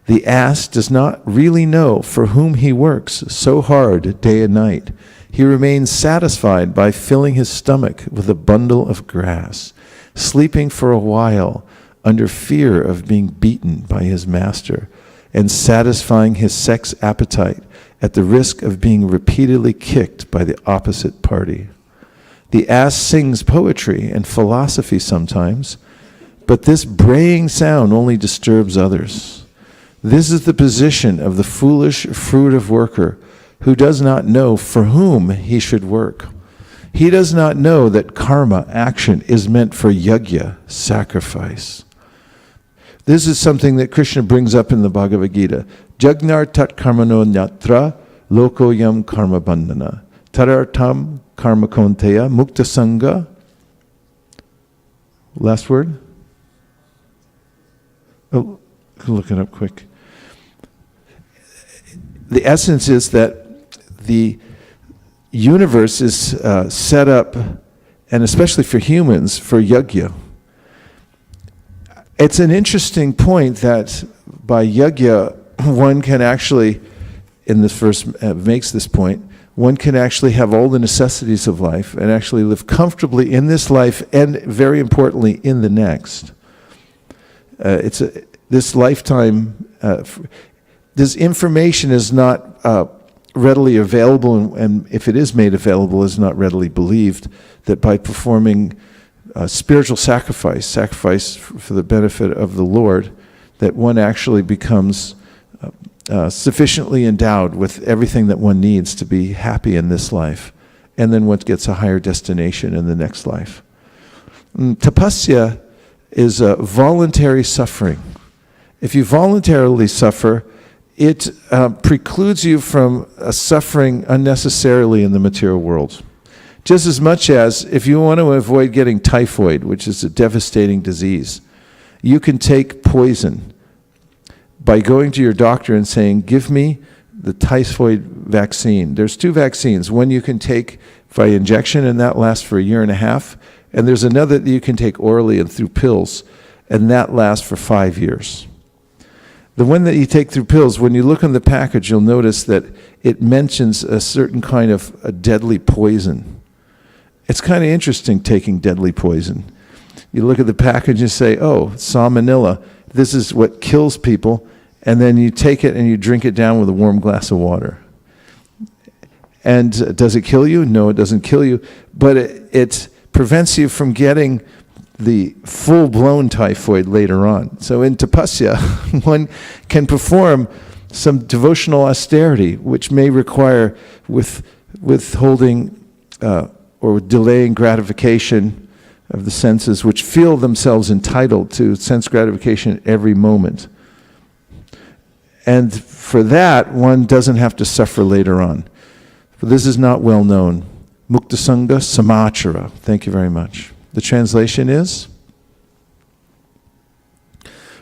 The ass does not really know for whom he works so hard day and night. He remains satisfied by filling his stomach with a bundle of grass, sleeping for a while under fear of being beaten by his master, and satisfying his sex appetite at the risk of being repeatedly kicked by the opposite party. The ass sings poetry and philosophy sometimes, but this braying sound only disturbs others. This is the position of the foolish fruitive worker who does not know for whom he should work. He does not know that karma, action, is meant for yajna, sacrifice. This is something that Krishna brings up in the Bhagavad Gita. Jagnar tat karmano nyatra loko yam karma bandhana. Tarartam karma konteya mukta sangha. Last word? Oh, look it up quick. The essence is that the universe is set up, and especially for humans, for yajna. It's an interesting point that by yajna, one can actually, in this verse makes this point, one can actually have all the necessities of life and actually live comfortably in this life and, very importantly, in the next. This lifetime, this information is not readily available, and if it is made available, is not readily believed, that by performing spiritual sacrifice for the benefit of the Lord, that one actually becomes sufficiently endowed with everything that one needs to be happy in this life, and then one gets a higher destination in the next life. Tapasya is a voluntary suffering. If you voluntarily suffer, it precludes you from suffering unnecessarily in the material world. Just as much as if you want to avoid getting typhoid, which is a devastating disease, you can take poison by going to your doctor and saying, give me the typhoid vaccine. There's 2 vaccines. One you can take by injection, and that lasts for 1.5 years. And there's another that you can take orally and through pills, and that lasts for 5 years. The one that you take through pills, when you look on the package, you'll notice that it mentions a certain kind of a deadly poison. It's kind of interesting taking deadly poison. You look at the package and say, oh, salmonella, this is what kills people, and then you take it and you drink it down with a warm glass of water. And does it kill you? No, it doesn't kill you, but it prevents you from getting the full-blown typhoid later on. So in tapasya, one can perform some devotional austerity, which may require withholding or delaying gratification of the senses, which feel themselves entitled to sense gratification at every moment. And for that, one doesn't have to suffer later on. For this is not well known. Muktasanga samachara. Thank you very much. The translation is,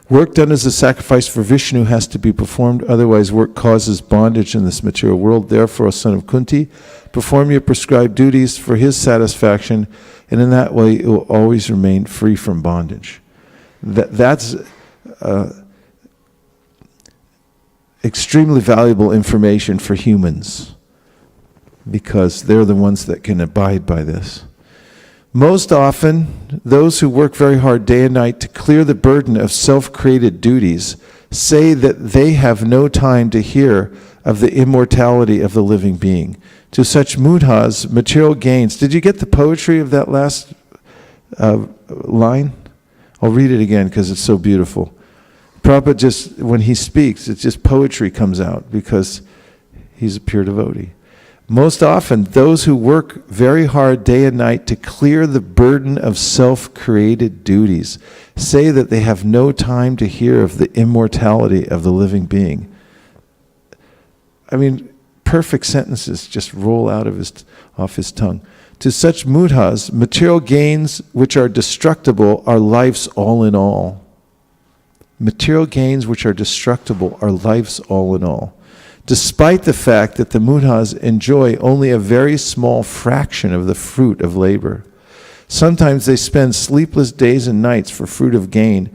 work done as a sacrifice for Vishnu has to be performed, otherwise work causes bondage in this material world. Therefore, O son of Kunti, perform your prescribed duties for his satisfaction, and in that way it will always remain free from bondage. That's extremely valuable information for humans, because they're the ones that can abide by this. Most often, those who work very hard day and night to clear the burden of self-created duties say that they have no time to hear of the immortality of the living being. To such mudhas, material gains. Did you get the poetry of that last line? I'll read it again because it's so beautiful. Prabhupada just, when he speaks, it's just poetry comes out because he's a pure devotee. Most often, those who work very hard day and night to clear the burden of self-created duties say that they have no time to hear of the immortality of the living being. I mean, perfect sentences just roll out of off his tongue. To such mudhas, material gains which are destructible are life's all in all. Material gains which are destructible are life's all in all. Despite the fact that the mudhas enjoy only a very small fraction of the fruit of labor. Sometimes they spend sleepless days and nights for fruit of gain,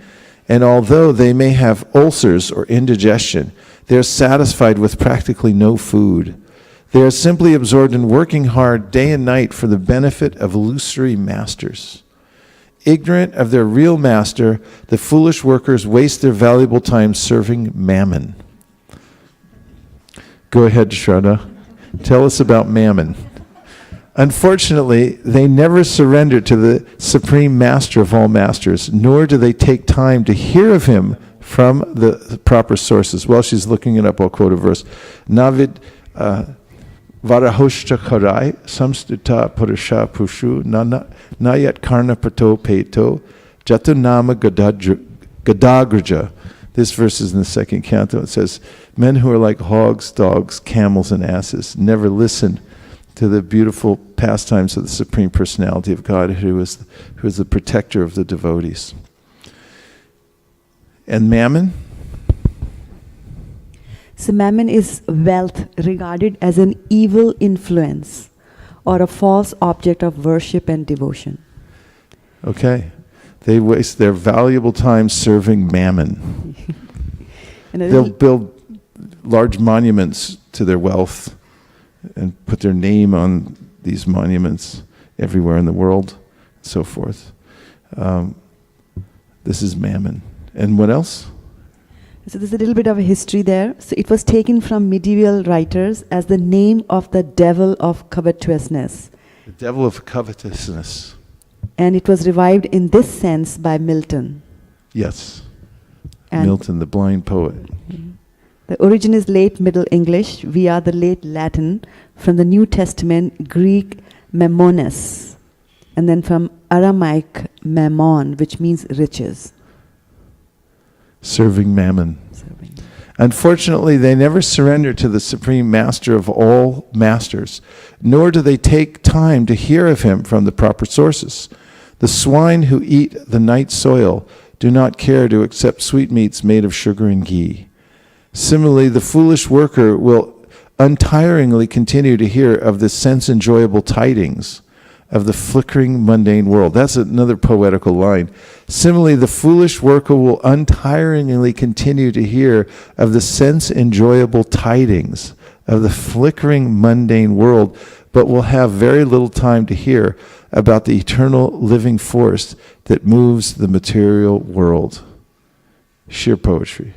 and although they may have ulcers or indigestion, they are satisfied with practically no food. They are simply absorbed in working hard day and night for the benefit of illusory masters. Ignorant of their real master, the foolish workers waste their valuable time serving mammon. Go ahead, Shraddha. Tell us about mammon. Unfortunately, they never surrender to the supreme master of all masters, nor do they take time to hear of him from the proper sources. While she's looking it up, I'll quote a verse. Navid varahoshta karai samstuta purusha pushu nayat karna prato peto jatunama gadagraja. This verse is in the second canto. It says, men who are like hogs, dogs, camels, and asses never listen to the beautiful pastimes of the Supreme Personality of God, who is the protector of the devotees. And mammon? So mammon is wealth regarded as an evil influence or a false object of worship and devotion. Okay. They waste their valuable time serving mammon. And a They'll little- build large monuments to their wealth and put their name on these monuments everywhere in the world, and so forth. This is mammon. And what else? So there's a little bit of a history there. So it was taken from medieval writers as the name of the devil of covetousness. The devil of covetousness. And it was revived in this sense by Milton. Yes. And Milton, the blind poet. the origin is late Middle English via the late Latin from the New Testament Greek mammones, and then from Aramaic mammon, which means riches. Serving mammon. Serving. Unfortunately, they never surrender to the supreme master of all masters, nor do they take time to hear of him from the proper sources. The swine who eat the night soil do not care to accept sweetmeats made of sugar and ghee. Similarly, the foolish worker will untiringly continue to hear of the sense-enjoyable tidings of the flickering mundane world. That's another poetical line. Similarly, the foolish worker will untiringly continue to hear of the sense-enjoyable tidings of the flickering mundane world, but will have very little time to hear about the eternal living force that moves the material world. Sheer poetry.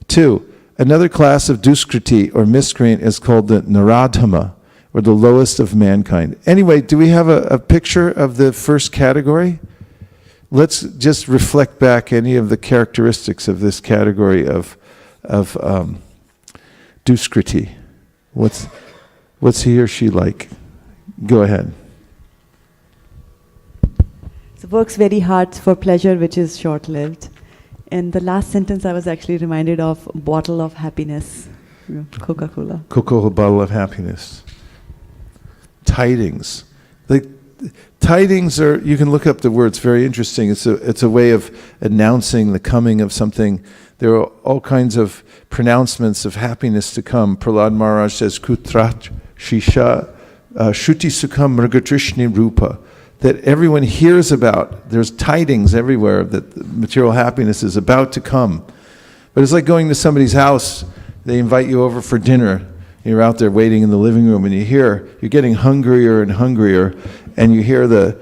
2, another class of duskriti or miscreant is called the naradhama, or the lowest of mankind. Anyway, do we have a picture of the first category? Let's just reflect back any of the characteristics of this category of duskriti. What's he or she like? Go ahead. So works very hard for pleasure, which is short-lived. And the last sentence I was actually reminded of, bottle of happiness, Coca-Cola. Coca-Cola bottle of happiness. Tidings. Tidings are, you can look up the word, it's very interesting. It's a way of announcing the coming of something. There are all kinds of pronouncements of happiness to come. Prahlad Maharaj says, Kutrat Shisha Shuti Sukham Mrigatrishni Rupa, that everyone hears about. There's tidings everywhere that material happiness is about to come. But it's like going to somebody's house, they invite you over for dinner, you're out there waiting in the living room, and you're getting hungrier and hungrier, and you hear the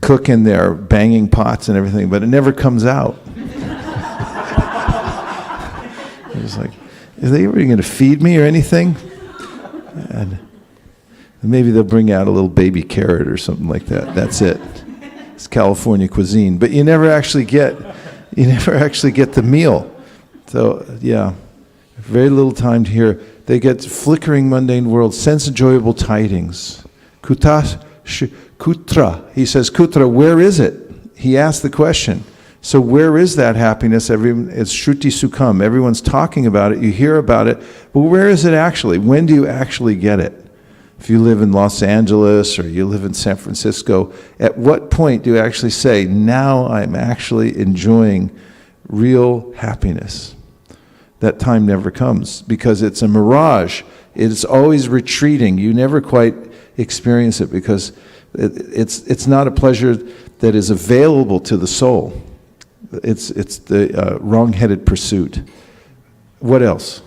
cook in there banging pots and everything, but it never comes out. It's like, is they ever going to feed me or anything? And maybe they'll bring out a little baby carrot or something like that. That's it. It's California cuisine, but you never actually get the meal. So yeah, very little time to hear. They get flickering mundane world, sense-enjoyable tidings. Kutra, he says, Kutra, where is it? He asked the question. So where is that happiness? It's Shruti Sukham. Everyone's talking about it. You hear about it. But where is it actually? When do you actually get it? If you live in Los Angeles or you live in San Francisco, at what point do you actually say, now I'm actually enjoying real happiness? That time never comes because it's a mirage. It's always retreating. You never quite experience it because it's not a pleasure that is available to the soul. It's the wrong-headed pursuit. What else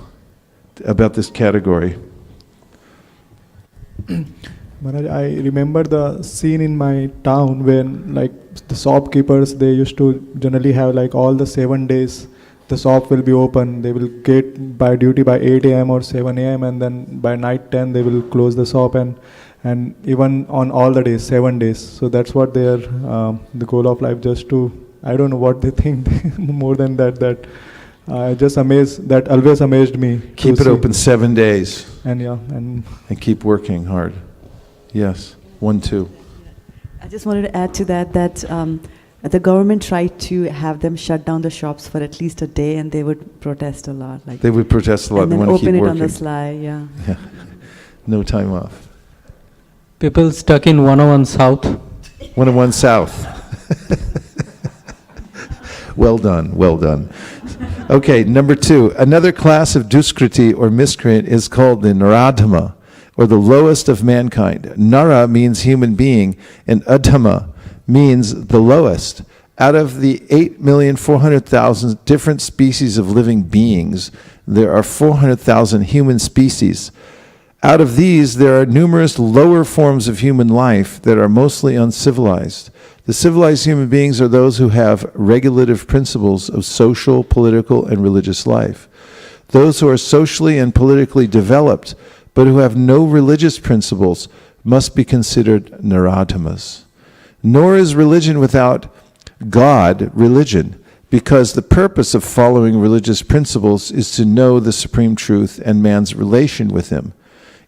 about this category? Maharaj, I remember the scene in my town when like the shopkeepers, they used to generally have like all the 7 days the shop will be open. They will get by duty by 8 a.m. or 7 a.m. and then by night 10 they will close the shop, and even on all the days, 7 days. So that's what their the goal of life, just to, I don't know what they think more than that just amazed, that always amazed me. Keep it open 7 days. And keep working hard. Yes, 1, 2. I just wanted to add to that the government tried to have them shut down the shops for at least a day, and they would protest a lot. Like, they would protest a lot. And they then want to open keep it working. on the sly, yeah. No time off. People stuck in 101 South. 101 South. Well done, well done. Okay, number 2. Another class of duskriti or miscreant is called the naradhama. or the lowest of mankind. Nara means human being, and Adhama means the lowest. Out of the 8,400,000 different species of living beings, there are 400,000 human species. Out of these, there are numerous lower forms of human life that are mostly uncivilized. The civilized human beings are those who have regulative principles of social, political, and religious life. Those who are socially and politically developed, but who have no religious principles, must be considered Naradhamas. Nor is religion without God religion, because the purpose of following religious principles is to know the supreme truth and man's relation with him.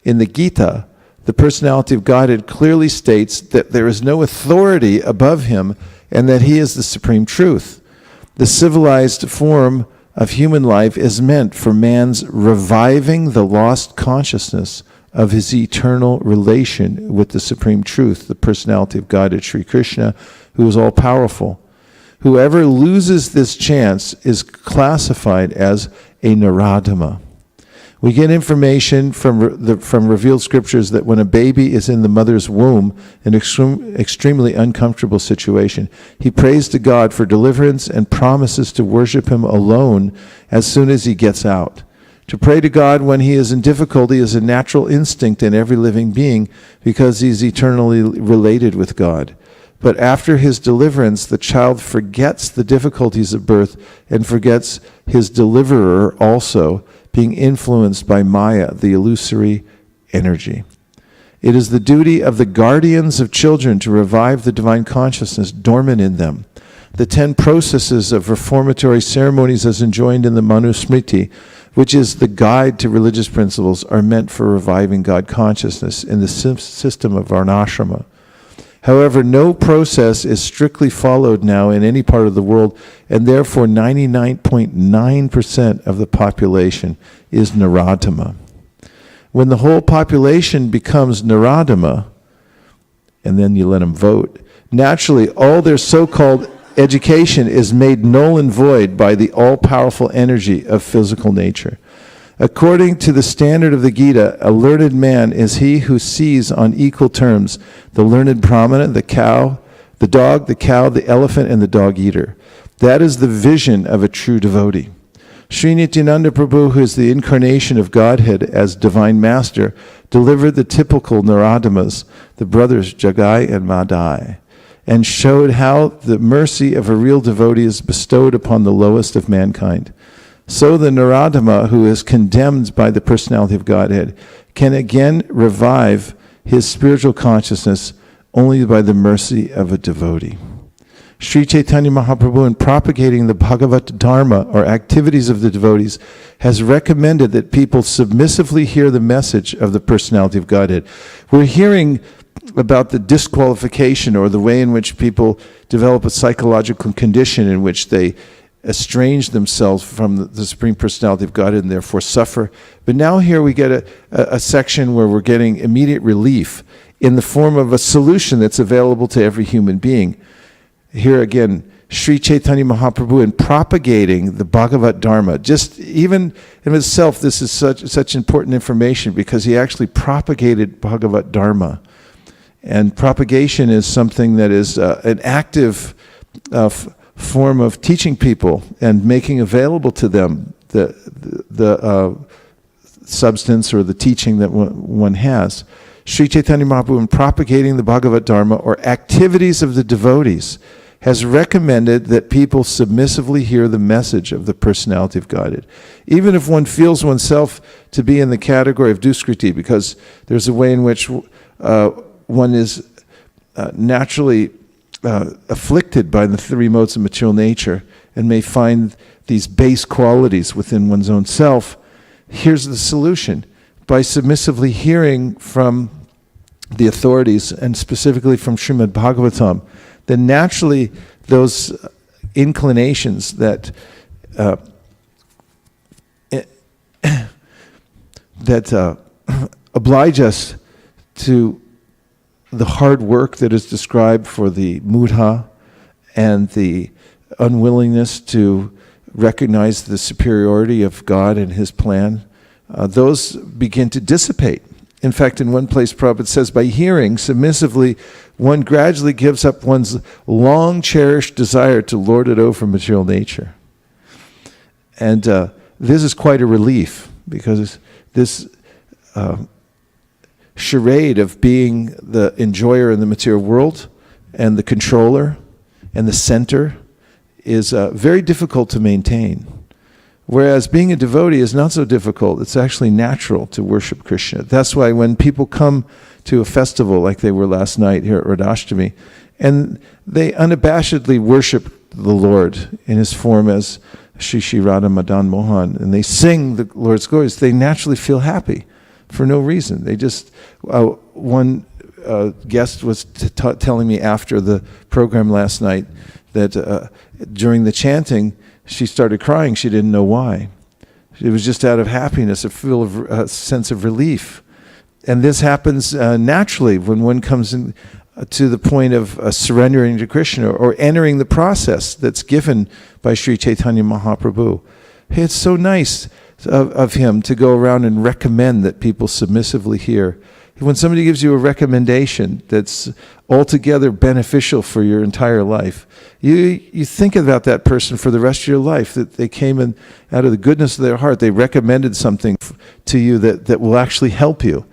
In the Gita, the personality of Godhead clearly states that there is no authority above him and that he is the supreme truth. The civilized form of human life is meant for man's reviving the lost consciousness of his eternal relation with the supreme truth, the personality of Godhead, Sri Krishna, who is all-powerful. Whoever loses this chance is classified as a Naradhama. We get information from revealed scriptures that when a baby is in the mother's womb, an extremely uncomfortable situation, he prays to God for deliverance and promises to worship him alone as soon as he gets out. To pray to God when he is in difficulty is a natural instinct in every living being because he is eternally related with God. But after his deliverance, the child forgets the difficulties of birth and forgets his deliverer also, being influenced by Maya, the illusory energy. It is the duty of the guardians of children to revive the divine consciousness dormant in them. The 10 processes of reformatory ceremonies as enjoined in the Manusmriti, which is the guide to religious principles, are meant for reviving God consciousness in the system of Varnashrama. However, no process is strictly followed now in any part of the world, and therefore 99.9% of the population is Naradhama. When the whole population becomes Naradhama, and then you let them vote, naturally all their so-called education is made null and void by the all-powerful energy of physical nature. According to the standard of the Gita, a learned man is he who sees on equal terms the learned Brahmana, the cow, the dog, the cow, the elephant, and the dog-eater. That is the vision of a true devotee. Sri Nityananda Prabhu, who is the incarnation of Godhead as divine master, delivered the typical Naradhamas, the brothers Jagai and Madai, and showed how the mercy of a real devotee is bestowed upon the lowest of mankind. So the Naradhama, who is condemned by the personality of Godhead, can again revive his spiritual consciousness only by the mercy of a devotee. Sri Chaitanya Mahaprabhu, in propagating the Bhagavad Dharma, or activities of the devotees, has recommended that people submissively hear the message of the personality of Godhead. We're hearing about the disqualification, or the way in which people develop a psychological condition in which they estrange themselves from the Supreme Personality of Godhead and therefore suffer. But now here we get a section where we're getting immediate relief in the form of a solution that's available to every human being. Here again, Sri Chaitanya Mahaprabhu, in propagating the Bhagavad Dharma, just even in itself, this is such important information because he actually propagated Bhagavad Dharma. And propagation is something that is an active form of teaching people and making available to them the substance or the teaching that one has. Sri Chaitanya Mahaprabhu, in propagating the Bhagavad Dharma, or activities of the devotees, has recommended that people submissively hear the message of the personality of Godhead. Even if one feels oneself to be in the category of duskriti, because there's a way in which one is naturally afflicted by the 3 modes of material nature and may find these base qualities within one's own self. Here's the solution. By submissively hearing from the authorities, and specifically from Srimad Bhagavatam, then naturally those inclinations that oblige us to the hard work that is described for the mudha and the unwillingness to recognize the superiority of God and his plan, those begin to dissipate. In fact, in one place, Prabhupada says, by hearing submissively, one gradually gives up one's long-cherished desire to lord it over material nature. And this is quite a relief, because this charade of being the enjoyer in the material world and the controller and the center is very difficult to maintain. Whereas being a devotee is not so difficult. It's actually natural to worship Krishna. That's why when people come to a festival like they were last night here at Radhashtami, and they unabashedly worship the Lord in his form as Shri Shri Radha Madan Mohan, and they sing the Lord's glories, they naturally feel happy for no reason. They just, one guest was telling me after the program last night that during the chanting, she started crying. She didn't know why. It was just out of happiness, a sense of relief. And this happens naturally when one comes in, to the point of surrendering to Krishna or entering the process that's given by Sri Chaitanya Mahaprabhu. Hey, it's so nice of him to go around and recommend that people submissively hear. When somebody gives you a recommendation that's altogether beneficial for your entire life, you think about that person for the rest of your life, that they came in out of the goodness of their heart, they recommended something to you that will actually help you.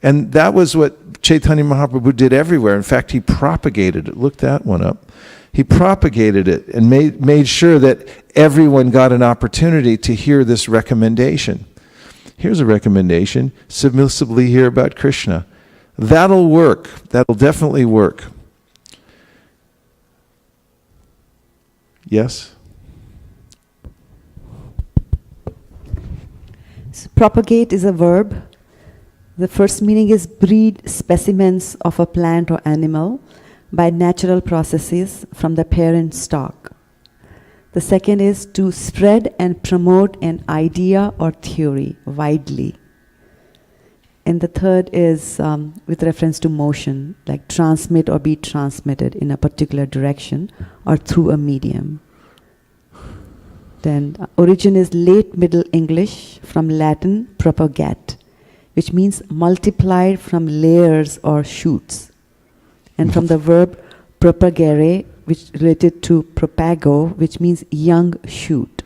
And that was what Chaitanya Mahaprabhu did everywhere. In fact, he propagated it. Look that one up. He propagated it and made sure that everyone got an opportunity to hear this recommendation. Here's a recommendation: submissively hear about Krishna. That'll work. That'll definitely work. Yes? So propagate is a verb. The first meaning is breed specimens of a plant or animal by natural processes from the parent stock. The second is to spread and promote an idea or theory widely. And the third is with reference to motion, like transmit or be transmitted in a particular direction or through a medium. Then origin is late Middle English from Latin propagate, which means multiplied from layers or shoots. And from the verb propagare, which related to propago, which means young shoot.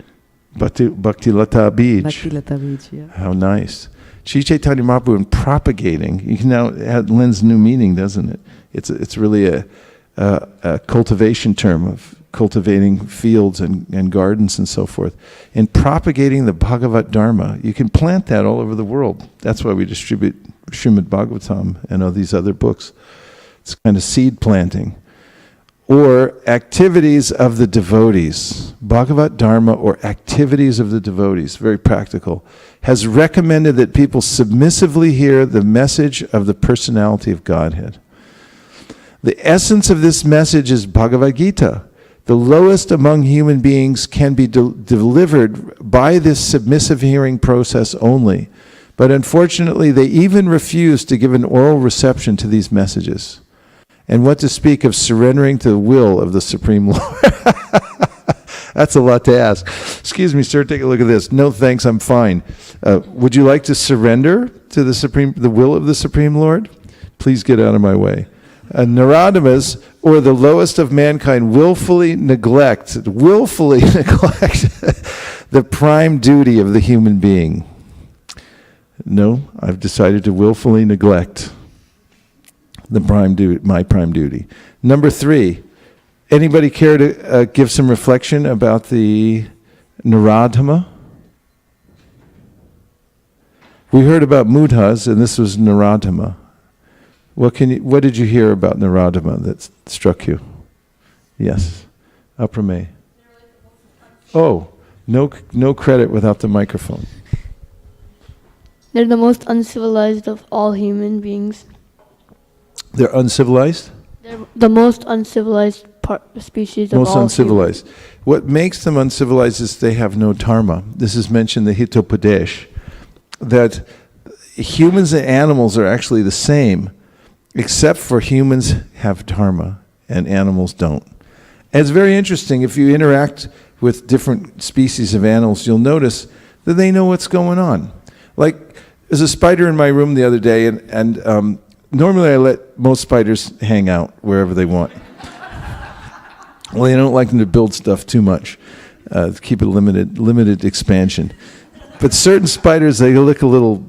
Bhakti Lata Bij. Bhakti Lata Bij, yeah. How nice. Sri Chaitanya Mahaprabhu in propagating, you can now add, lends new meaning, doesn't it? It's really a cultivation term of cultivating fields and gardens and so forth. In propagating the Bhagavat Dharma, you can plant that all over the world. That's why we distribute Srimad Bhagavatam and all these other books. It's kind of seed planting. Or activities of the devotees. Bhagavat Dharma or activities of the devotees, very practical, has recommended that people submissively hear the message of the personality of Godhead. The essence of this message is Bhagavad Gita. The lowest among human beings can be delivered by this submissive hearing process only. But unfortunately, they even refuse to give an oral reception to these messages. And what to speak of surrendering to the will of the Supreme Lord. That's a lot to ask. Excuse me, sir, take a look at this. No thanks, I'm fine. Would you like to surrender to the will of the Supreme Lord? Please get out of my way. Naradamas, or the lowest of mankind, willfully neglect the prime duty of the human being. No, I've decided to willfully neglect my prime duty. Number 3, anybody care to give some reflection about the Naradama? We heard about Mudhas, and this was Naradama. What did you hear about Naradama that struck you? Yes, Aprame. Oh, no credit without the microphone. They're the most uncivilized of all human beings. They're uncivilized? They're the most uncivilized species of all Most uncivilized. What makes them uncivilized is they have no dharma. This is mentioned in the Hitopadesh, that humans and animals are actually the same, except for humans have dharma and animals don't. And it's very interesting, if you interact with different species of animals, you'll notice that they know what's going on. Like There's a spider in my room the other day, and normally I let most spiders hang out wherever they want. Well, I don't like them to build stuff too much. Keep it limited expansion. But certain spiders, they look a little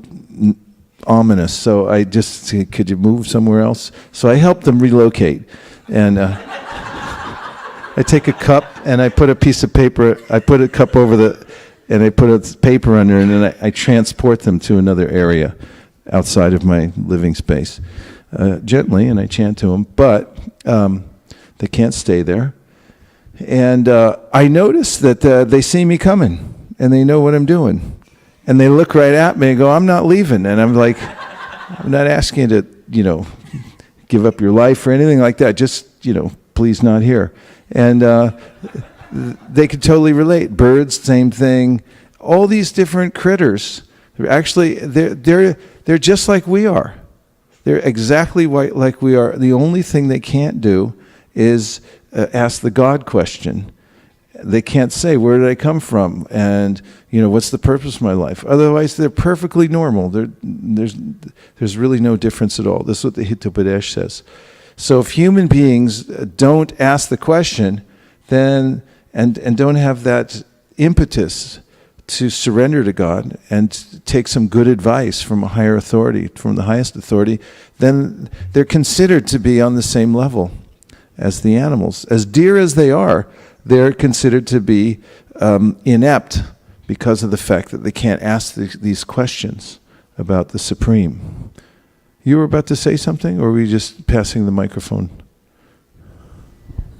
ominous, so I just said, could you move somewhere else? So I helped them relocate. And I take a cup and I put a piece of paper, I put a cup over and I put a paper under it, and then I transport them to another area outside of my living space. Gently, and I chant to them, but they can't stay there. And I notice that they see me coming, and they know what I'm doing. And they look right at me and go, I'm not leaving. And I'm like, I'm not asking you to, give up your life or anything like that. Just, please not here. And they could totally relate. Birds, same thing. All these different critters, actually, they're just like we are. They're exactly like we are. The only thing they can't do is ask the God question. They can't say, where did I come from? And, what's the purpose of my life? Otherwise, they're perfectly normal. There's really no difference at all. This is what the Hitopadesh says. So if human beings don't ask the question, then and don't have that impetus to surrender to God and take some good advice from a higher authority, from the highest authority, then they're considered to be on the same level as the animals. As dear as they are, they're considered to be inept because of the fact that they can't ask these questions about the Supreme. You were about to say something, or were we just passing the microphone?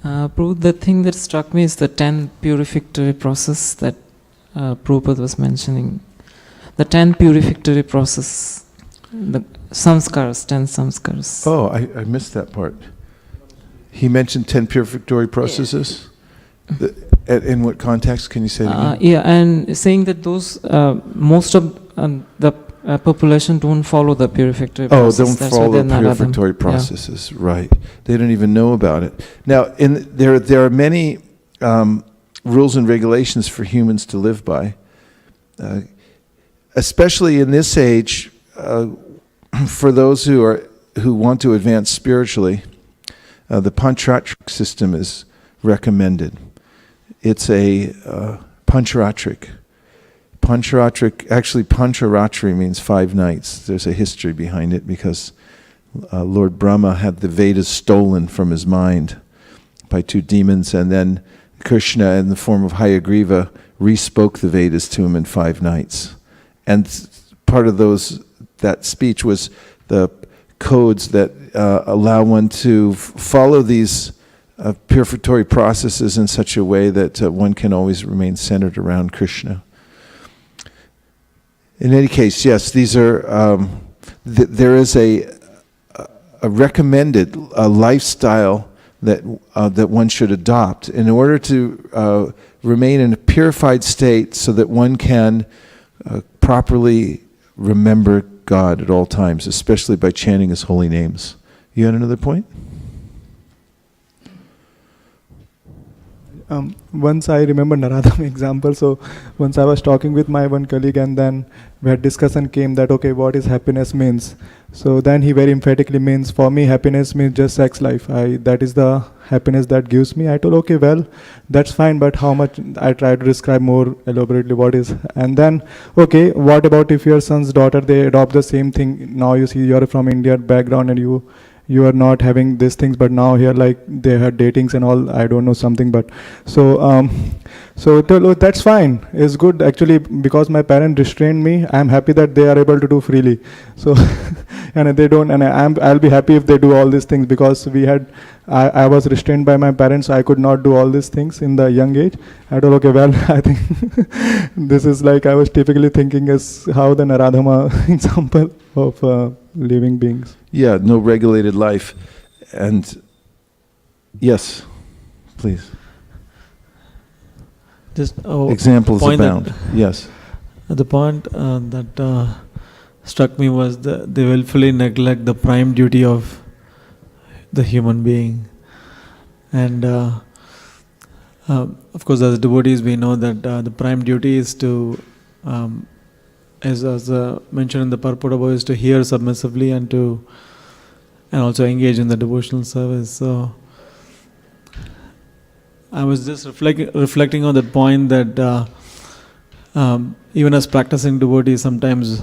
Prabhu, the thing that struck me is the 10 purificatory process that Prabhupada was mentioning. The 10 purificatory process, the samskars, 10 samskars. Oh, I missed that part. He mentioned 10 purificatory processes? In what context? Can you say that again? And saying that those, most of the population don't follow the purificatory process. Oh, don't follow the purificatory processes, right. They don't even know about it. Now, there are many rules and regulations for humans to live by, especially in this age, for those who want to advance spiritually. The Pancharatric system is recommended. It's a Pancharatric. Actually Pancharatri means 5 nights. There's a history behind it because Lord Brahma had the Vedas stolen from his mind by 2 demons, and then Krishna, in the form of Hayagriva, re-spoke the Vedas to him in 5 nights. And part of that speech was the codes that allow one to follow these purificatory processes in such a way that one can always remain centered around Krishna. In any case, yes, these are. There is a recommended lifestyle that one should adopt in order to remain in a purified state, so that one can properly remember God at all times, especially by chanting His holy names. You had another point? Once I remember Naradam example. So once I was talking with my one colleague, and then we had discussion came that, okay, what is happiness means. So then he very emphatically means, for me happiness means just sex life. That is the happiness that gives me. I told, okay, well, that's fine, but how much? I try to describe more elaborately what is. And then, okay, what about if your son's daughter, they adopt the same thing. Now you see you're from India background and you are not having these things, but now here like they had datings and all, I don't know something, but so that's fine, it's good actually, because my parents restrained me. I'm happy that they are able to do freely. So and they don't, and I'll be happy if they do all these things, because I was restrained by my parents, so I could not do all these things in the young age. I thought, okay, well, I think this is like I was typically thinking as how the Naradama example of living beings. Yeah, no regulated life. And yes, please. Just examples abound. Yes. The point that struck me was they willfully neglect the prime duty of the human being. And of course, as devotees, we know that the prime duty is to as mentioned in the purport above, is to hear submissively and also engage in the devotional service. So I was just reflecting on that point that even as practicing devotees, sometimes,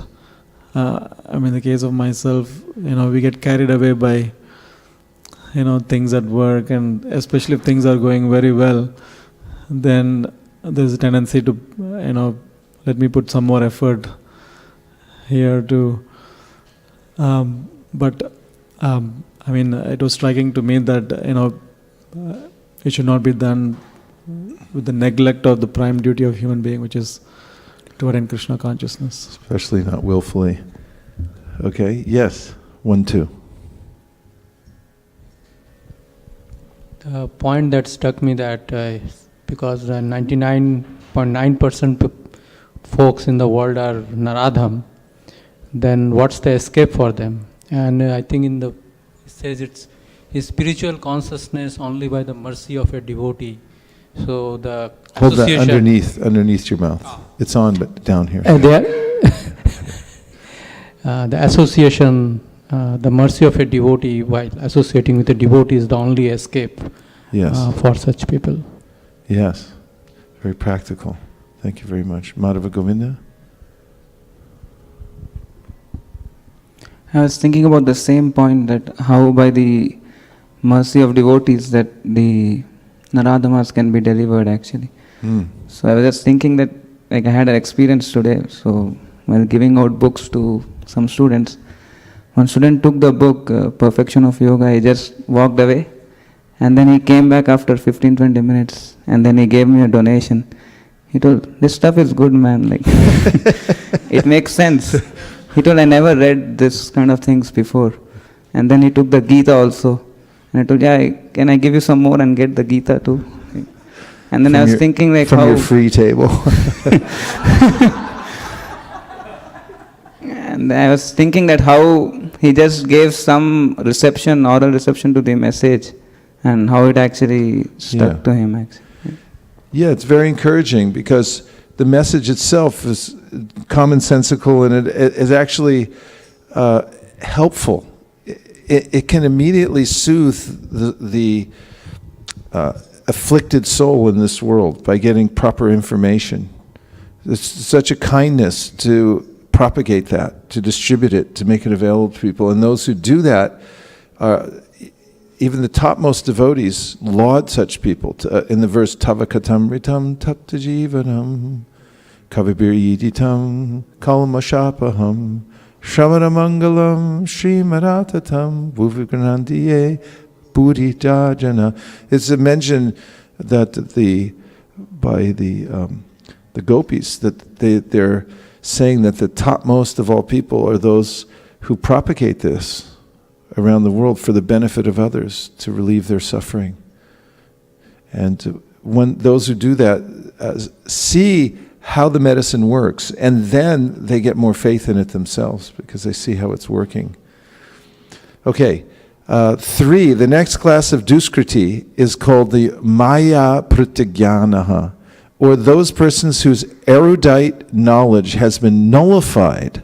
in the case of myself, we get carried away by, things at work, and especially if things are going very well, then there's a tendency to, let me put some more effort here to, it was striking to me that, it should not be done with the neglect of the prime duty of human being, which is to attain Krishna consciousness. Especially not willfully. Okay, yes, 1, 2. The point that struck me that because 99.9% folks in the world are Naradham, then what's the escape for them? And I think it says it's spiritual consciousness only by the mercy of a devotee. So the hold that underneath your mouth. It's on, but down here. The association, the mercy of a devotee while associating with a devotee is the only escape for such people. Yes, very practical. Thank you very much. Madhava Govinda? I was thinking about the same point, that how by the mercy of devotees that the Naradamas can be delivered actually. So I was just thinking that I had an experience today. So while giving out books to some students, one student took the book, Perfection of Yoga, he just walked away, and then he came back after 15-20 minutes, and then he gave me a donation. He told, "This stuff is good, man, it makes sense." He told, "I never read this kind of things before." And then he took the Gita also. And I told, "Can I give you some more and get the Gita too?" And then I was thinking from how... your free table. And I was thinking that how he just gave some oral reception to the message, and how it actually stuck to him actually. Yeah, it's very encouraging because the message itself is commonsensical, and it is actually helpful. It can immediately soothe the afflicted soul in this world by getting proper information. There's such a kindness to propagate that, to distribute it, to make it available to people. And those who do that, even the topmost devotees laud such people. In the verse, Tavakatamritam taptajivanam kavibiriyiditam kalmashapaham Shramanamangalam Srimaratatam Bhuviganandiye Buddhi Jajana. It's a mention that by the gopis, that they're saying that the topmost of all people are those who propagate this around the world for the benefit of others, to relieve their suffering. And when those who do that see how the medicine works, and then they get more faith in it themselves because they see how it's working. Okay, 3, the next class of Duskriti is called the Maya Pratigyanaha, or those persons whose erudite knowledge has been nullified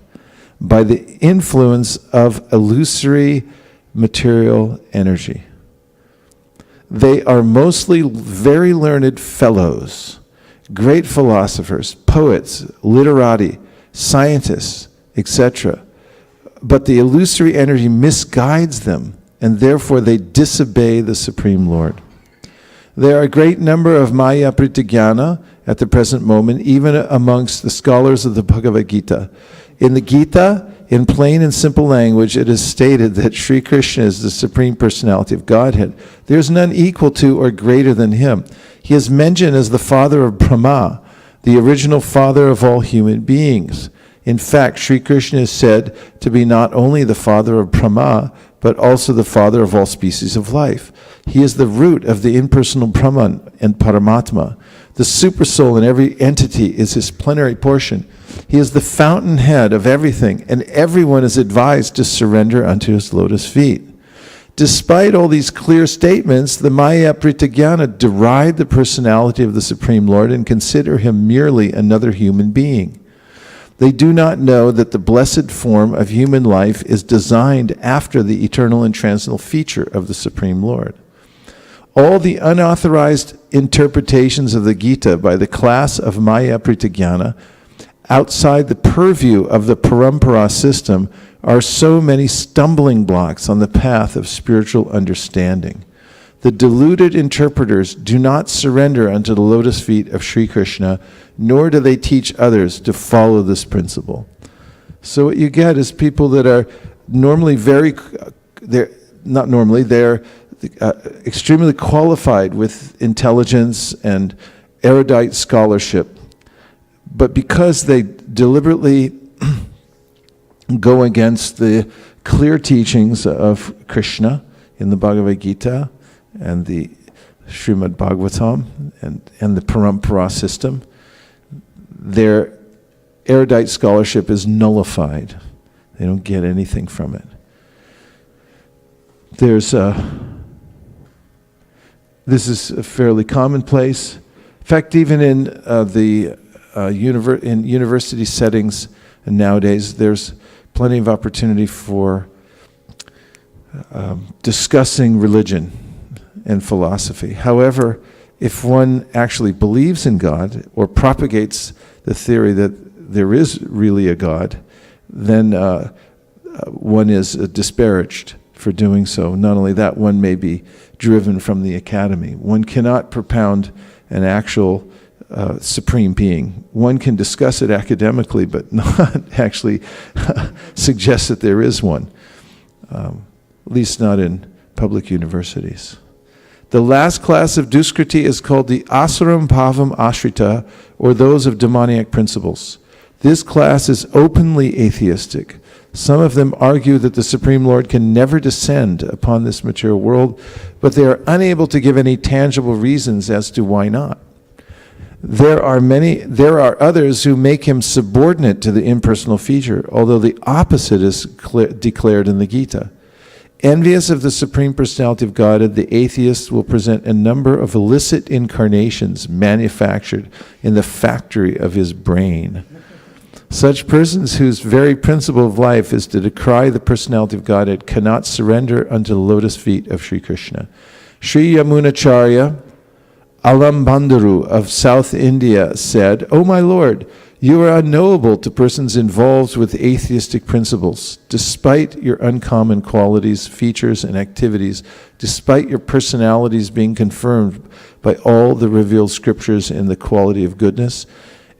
by the influence of illusory material energy. They are mostly very learned fellows, great philosophers, poets, literati, scientists, etc. But the illusory energy misguides them, and therefore they disobey the Supreme Lord. There are a great number of Maya Pratigyana at the present moment, even amongst the scholars of the Bhagavad Gita. In the Gita, in plain and simple language, it is stated that Sri Krishna is the Supreme Personality of Godhead. There is none equal to or greater than him. He is mentioned as the father of Brahma, the original father of all human beings. In fact, Sri Krishna is said to be not only the father of Brahma, but also the father of all species of life. He is the root of the impersonal Brahman and Paramatma. The supersoul in every entity is his plenary portion. He is the fountainhead of everything, and everyone is advised to surrender unto his lotus feet. Despite all these clear statements, the Maya Pratigyana deride the personality of the Supreme Lord and consider him merely another human being. They do not know that the blessed form of human life is designed after the eternal and transcendental feature of the Supreme Lord. All the unauthorized interpretations of the Gita by the class of Maya Pritigyana outside the purview of the Parampara system are so many stumbling blocks on the path of spiritual understanding. The deluded interpreters do not surrender unto the lotus feet of Sri Krishna, nor do they teach others to follow this principle. So what you get is people that are normally they're extremely qualified with intelligence and erudite scholarship, but because they deliberately go against the clear teachings of Krishna in the Bhagavad Gita and the Srimad Bhagavatam and the Parampara system, their erudite scholarship is nullified. They don't get anything from it. This is fairly commonplace. In fact, even in in university settings nowadays, there's plenty of opportunity for discussing religion and philosophy. However, if one actually believes in God or propagates the theory that there is really a God, then one is disparaged for doing so. Not only that, one may be driven from the academy. One cannot propound an actual supreme being. One can discuss it academically, but not actually suggest that there is one, at least not in public universities. The last class of Duskriti is called the Asaram Bhavam Ashrita, or those of demoniac principles. This class is openly atheistic. Some of them argue that the Supreme Lord can never descend upon this material world, but they are unable to give any tangible reasons as to why not. There are others who make him subordinate to the impersonal feature, although the opposite is declared in the Gita. Envious of the Supreme Personality of Godhead, the atheists will present a number of illicit incarnations manufactured in the factory of his brain. Such persons whose very principle of life is to decry the personality of Godhead cannot surrender unto the lotus feet of Sri Krishna. Sri Yamunacharya Alambandharu of South India said, "O my Lord, you are unknowable to persons involved with atheistic principles. Despite your uncommon qualities, features, and activities, despite your personalities being confirmed by all the revealed scriptures in the quality of goodness,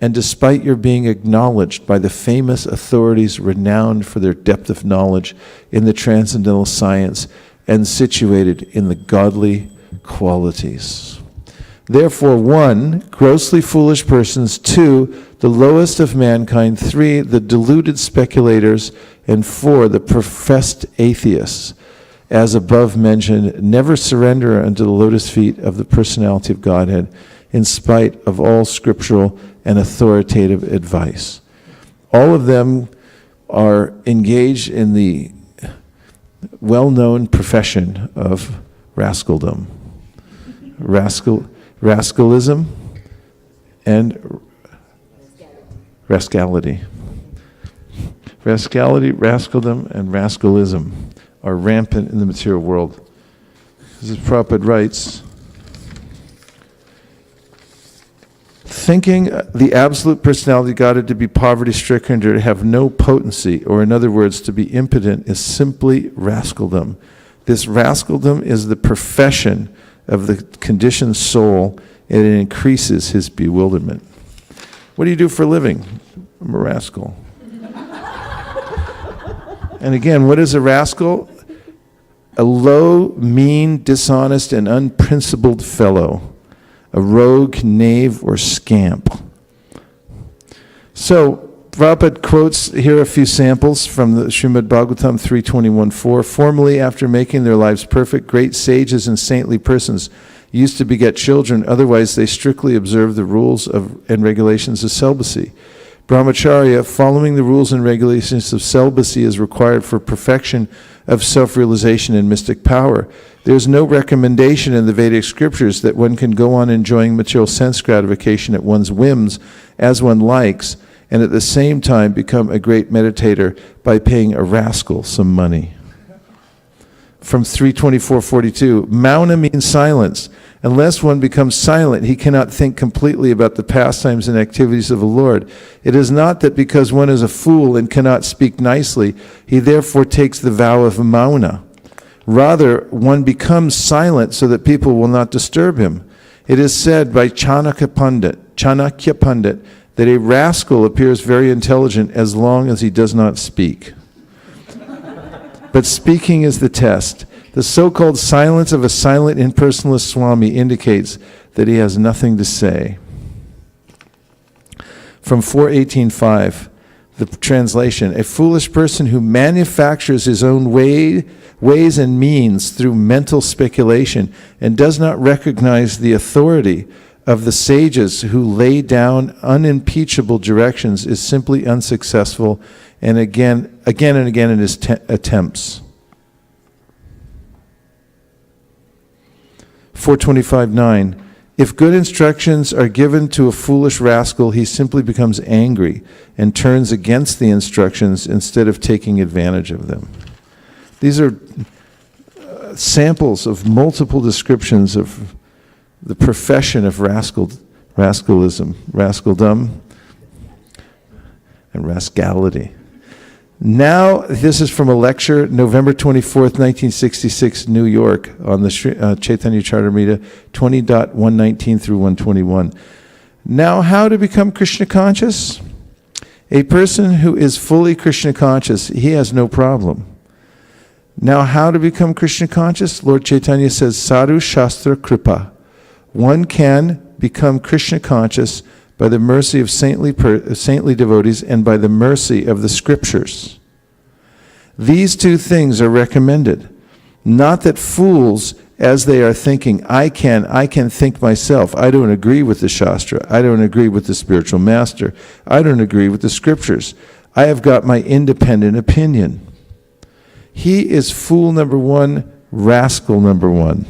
and despite your being acknowledged by the famous authorities renowned for their depth of knowledge in the transcendental science and situated in the godly qualities. Therefore, 1, grossly foolish persons, 2, the lowest of mankind, 3, the deluded speculators, and 4, the professed atheists, as above mentioned, never surrender unto the lotus feet of the personality of Godhead, in spite of all scriptural and authoritative advice." All of them are engaged in the well-known profession of Rascaldom. Rascalism and Rascality. Rascality, Rascaldom, and Rascalism are rampant in the material world. As Prabhupada writes, thinking the absolute personality of God to be poverty-stricken or to have no potency, or in other words, to be impotent, is simply rascaldom. This rascaldom is the profession of the conditioned soul, and it increases his bewilderment. What do you do for a living? I'm a rascal. And again, what is a rascal? A low, mean, dishonest, and unprincipled fellow. A rogue, knave, or scamp. So, Prabhupada quotes here a few samples from the Srimad Bhagavatam 3:21-4. Formerly, after making their lives perfect, great sages and saintly persons used to beget children. Otherwise, they strictly observed the rules and regulations of celibacy. Brahmacharya, following the rules and regulations of celibacy, is required for perfection of self-realization and mystic power. There is no recommendation in the Vedic scriptures that one can go on enjoying material sense gratification at one's whims as one likes, and at the same time become a great meditator by paying a rascal some money. From 324.42, Mauna means silence. Unless one becomes silent, he cannot think completely about the pastimes and activities of the Lord. It is not that because one is a fool and cannot speak nicely, he therefore takes the vow of Mauna. Rather, one becomes silent so that people will not disturb him. It is said by Chanakya Pandit, that a rascal appears very intelligent as long as he does not speak. But speaking is the test. The so-called silence of a silent impersonalist Swami indicates that he has nothing to say. From 418.5, the translation, a foolish person who manufactures his own ways and means through mental speculation and does not recognize the authority of the sages who lay down unimpeachable directions is simply unsuccessful and again and again in his attempts. 425.9, if good instructions are given to a foolish rascal, he simply becomes angry and turns against the instructions instead of taking advantage of them. These are samples of multiple descriptions of the profession of rascalism, rascaldom, and rascality. Now, this is from a lecture, November 24th, 1966, New York, on the Chaitanya Charitamrita 20.119 through 121. Now, how to become Krishna conscious? A person who is fully Krishna conscious, he has no problem. Now, how to become Krishna conscious? Lord Chaitanya says, Sadhu Shastra Kripa. One can become Krishna conscious by the mercy of saintly devotees and by the mercy of the scriptures. These two things are recommended. Not that fools, as they are thinking, I can think myself. I don't agree with the Shastra. I don't agree with the spiritual master. I don't agree with the scriptures. I have got my independent opinion. He is fool number one, rascal number one.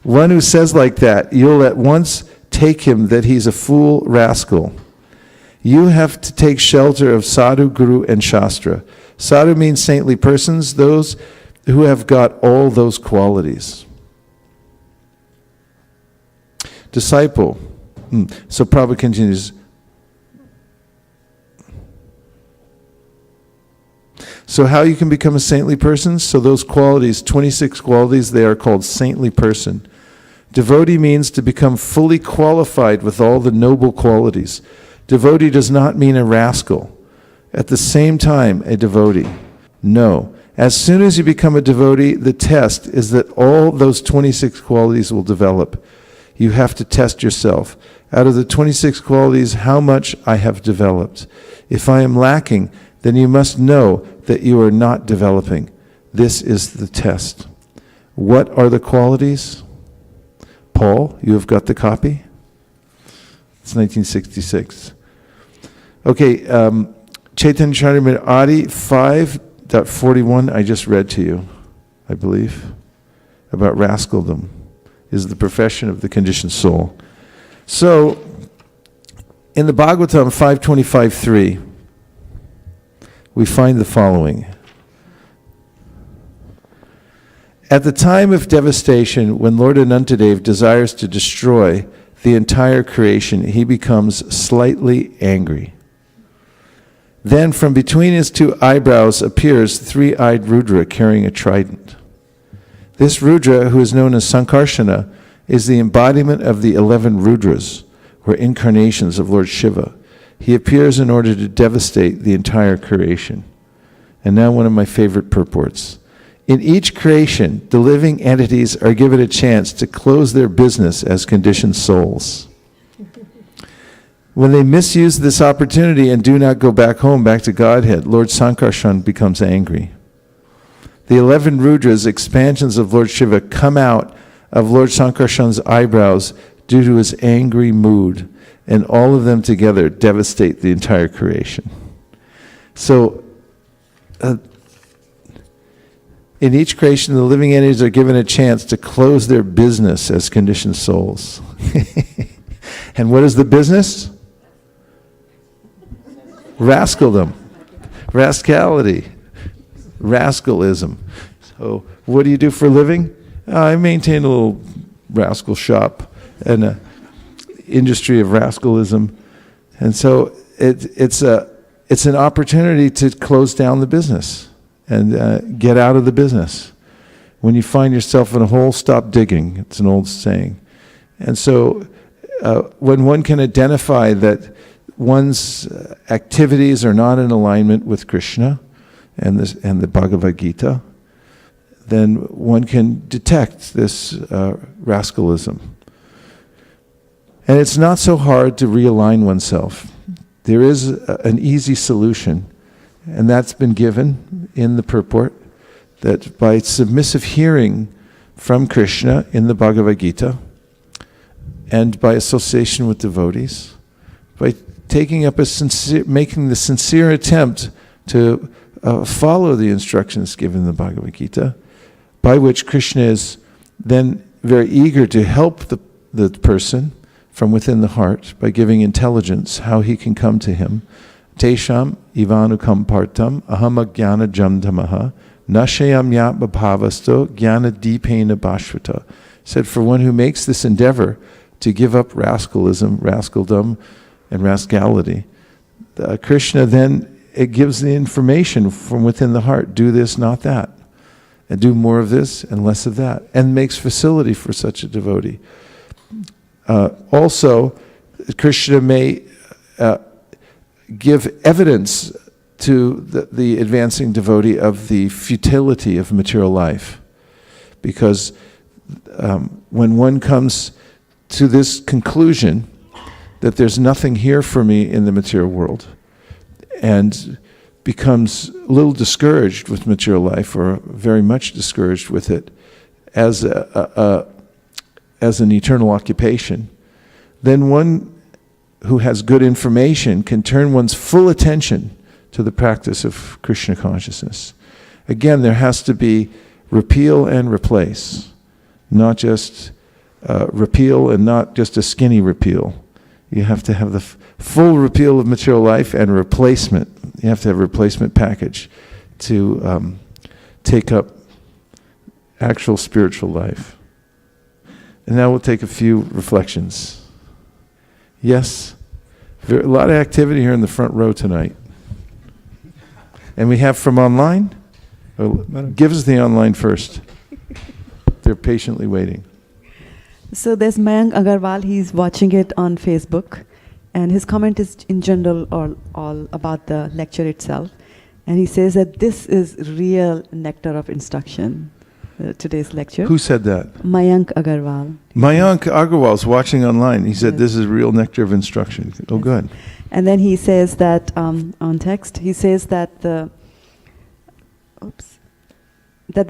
One who says like that, you'll at once take him that he's a fool rascal. You have to take shelter of sadhu, guru, and shastra. Sadhu means saintly persons, those who have got all those qualities. Disciple. So Prabhupada continues. So how you can become a saintly person? So those qualities, 26 qualities, they are called saintly person. Devotee means to become fully qualified with all the noble qualities. Devotee does not mean a rascal. At the same time, a devotee. No. As soon as you become a devotee, the test is that all those 26 qualities will develop. You have to test yourself. Out of the 26 qualities, how much I have developed. If I am lacking, then you must know that you are not developing. This is the test. What are the qualities? Paul, you have got the copy? It's 1966. Okay, Chaitanya Charitamrita Adi 5.41, I just read to you, I believe, about rascaldom, is the profession of the conditioned soul. So, in the Bhagavatam 5.25.3, we find the following. At the time of devastation, when Lord Anantadev desires to destroy the entire creation, he becomes slightly angry. Then from between his two eyebrows appears three-eyed Rudra carrying a trident. This Rudra, who is known as Sankarshana, is the embodiment of the 11 Rudras, or incarnations of Lord Shiva. He appears in order to devastate the entire creation. And now one of my favorite purports. In each creation, the living entities are given a chance to close their business as conditioned souls. When they misuse this opportunity and do not go back home, back to Godhead, Lord Sankarshan becomes angry. The 11 Rudras, expansions of Lord Shiva, come out of Lord Sankarshan's eyebrows due to his angry mood, and all of them together devastate the entire creation. So, in each creation, the living entities are given a chance to close their business as conditioned souls. And what is the business? Rascaldom, rascality, rascalism. So, what do you do for a living? I maintain a little rascal shop and an industry of rascalism, and so it's an opportunity to close down the business and get out of the business. When you find yourself in a hole, stop digging. It's an old saying. And so when one can identify that one's activities are not in alignment with Krishna and the Bhagavad Gita, then one can detect this rascalism. And it's not so hard to realign oneself. There is an easy solution, and that's been given in the purport, that by submissive hearing from Krishna in the Bhagavad Gita, and by association with devotees, by taking up making the sincere attempt to follow the instructions given in the Bhagavad Gita, by which Krishna is then very eager to help the person from within the heart by giving intelligence how he can come to him. Tesham ivanukam partam aham jnana jamdamaha nashayam yatma bhavasto jnana deepena bhashvata. Said, for one who makes this endeavor to give up rascalism, rascaldom, and rascality, Krishna then it gives the information from within the heart, do this, not that, and do more of this and less of that, and makes facility for such a devotee. Also, Krishna may give evidence to the advancing devotee of the futility of material life. Because when one comes to this conclusion that there's nothing here for me in the material world, and becomes a little discouraged with material life, or very much discouraged with it, as an eternal occupation, then one who has good information can turn one's full attention to the practice of Krishna consciousness. Again, there has to be repeal and replace, not just repeal and not just a skinny repeal. You have to have the full repeal of material life and replacement. You have to have a replacement package to take up actual spiritual life. And now we'll take a few reflections. Yes, a lot of activity here in the front row tonight. And we have from online? Give us the online first. They're patiently waiting. So there's Mayank Agarwal, he's watching it on Facebook, and his comment is in general all about the lecture itself. And he says that this is real nectar of instruction, today's lecture. Who said that? Mayank Agarwal. Mayank Agarwal is watching online. He said this is real nectar of instruction. Oh, good. And then he says that, on text, he says that the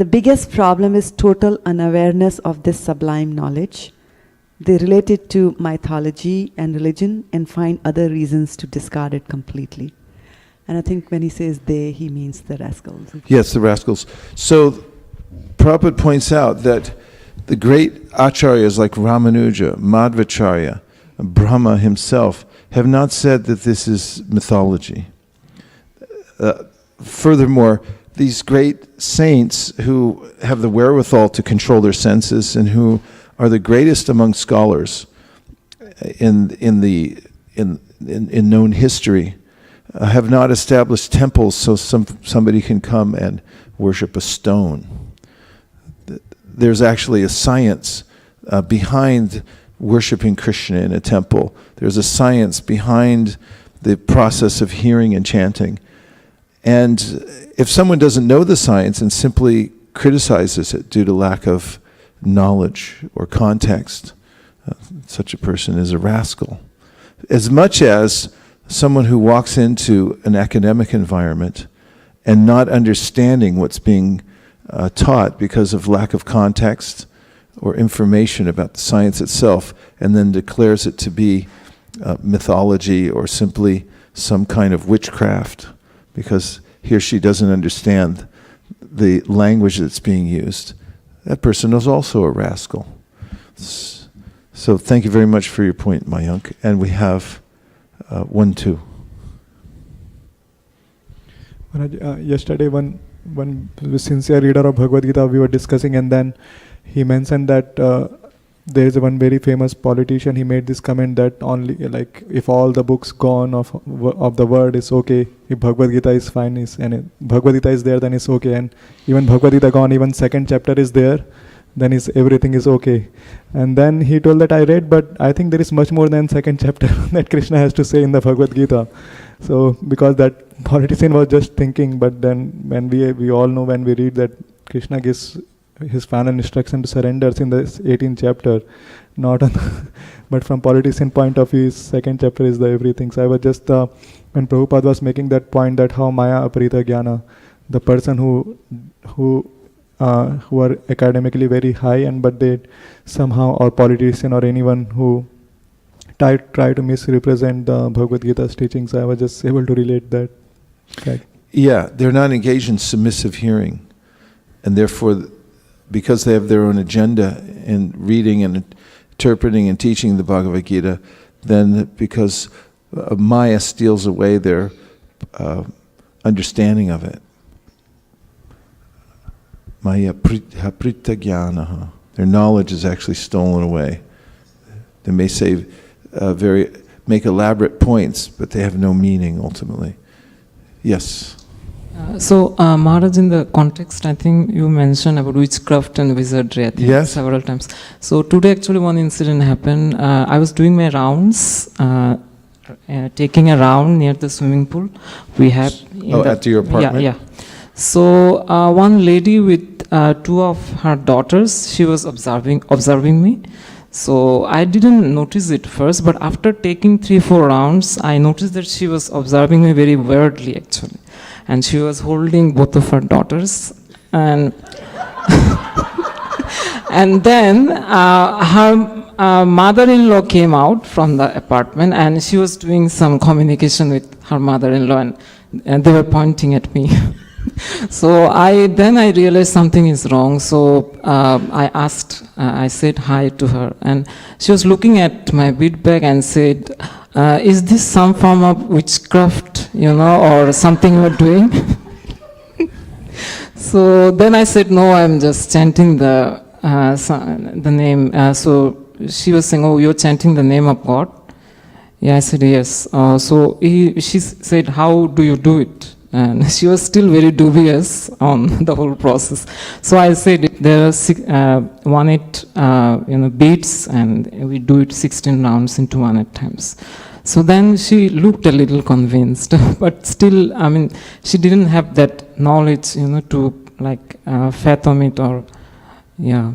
biggest problem is total unawareness of this sublime knowledge. They relate it to mythology and religion and find other reasons to discard it completely. And I think when he says they, he means the rascals. Yes, the rascals. So Prabhupada points out that the great acharyas like Ramanuja, Madhvacharya, Brahma himself have not said that this is mythology. Furthermore, these great saints who have the wherewithal to control their senses and who are the greatest among scholars in known history have not established temples so somebody can come and worship a stone. There's actually a science behind worshiping Krishna in a temple. There's a science behind the process of hearing and chanting. And if someone doesn't know the science and simply criticizes it due to lack of knowledge or context, such a person is a rascal. As much as someone who walks into an academic environment and not understanding what's being taught because of lack of context or information about the science itself, and then declares it to be mythology or simply some kind of witchcraft, because he or she doesn't understand the language that's being used, that person is also a rascal. So thank you very much for your point, Mayank. And we have 1, 2. Yesterday, one sincere reader of Bhagavad Gita, we were discussing, and then he mentioned that there is one very famous politician. He made this comment that only like if all the books gone of the world is okay, if Bhagavad Gita is fine, and Bhagavad Gita is there, then it's okay, and even Bhagavad Gita gone, even second chapter is there, then everything is okay. And then he told that I read, but I think there is much more than second chapter that Krishna has to say in the Bhagavad Gita. So because that politician was just thinking, but then when we all know, when we read that Krishna gives his final instruction to surrender in the 18th chapter, not on but from politician point of view, second chapter is the everything. So I was just when Prabhupada was making that point that how Maya Aparita Jnana, the person who are academically very high, and but they somehow, or politician or anyone who try to misrepresent the Bhagavad Gita's teachings, I was just able to relate that. Yeah, they're not engaged in submissive hearing, and therefore, because they have their own agenda in reading and interpreting and teaching the Bhagavad Gita, then because Maya steals away their understanding of it. Maya prita jnana. Their knowledge is actually stolen away. They may say make elaborate points, but they have no meaning ultimately. Yes. So Maharaj, in the context, I think you mentioned about witchcraft and wizardry, I think, several times. So today actually one incident happened. I was doing my rounds, taking a round near the swimming pool. We have at your apartment? Yeah. So one lady with two of her daughters, she was observing me. So I didn't notice it first, but after taking 3-4 rounds, I noticed that she was observing me very weirdly actually. And she was holding both of her daughters, and and then her mother-in-law came out from the apartment, and she was doing some communication with her mother-in-law, and they were pointing at me. So I realized something is wrong. So I said hi to her, and she was looking at my bead bag and said, is this some form of witchcraft, or something you're doing? So then I said, no, I'm just chanting the name. So she was saying, oh, you're chanting the name of God? Yeah, I said, yes. So she said, how do you do it? And she was still very dubious on the whole process. So I said, there are 1/8 beats, and we do it 16 rounds into 1/8 times. So then she looked a little convinced, but still, she didn't have that knowledge, to fathom it or, yeah.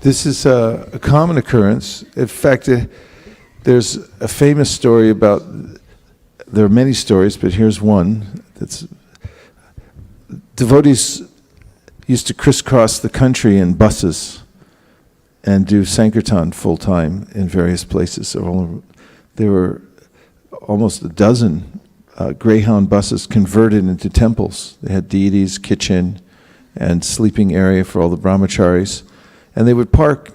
This is a common occurrence. In fact, there's a famous story about. There are many stories, but here's one. Devotees used to crisscross the country in buses and do Sankirtan full time in various places. So there were almost a dozen Greyhound buses converted into temples. They had deities, kitchen, and sleeping area for all the brahmacharis. And they would park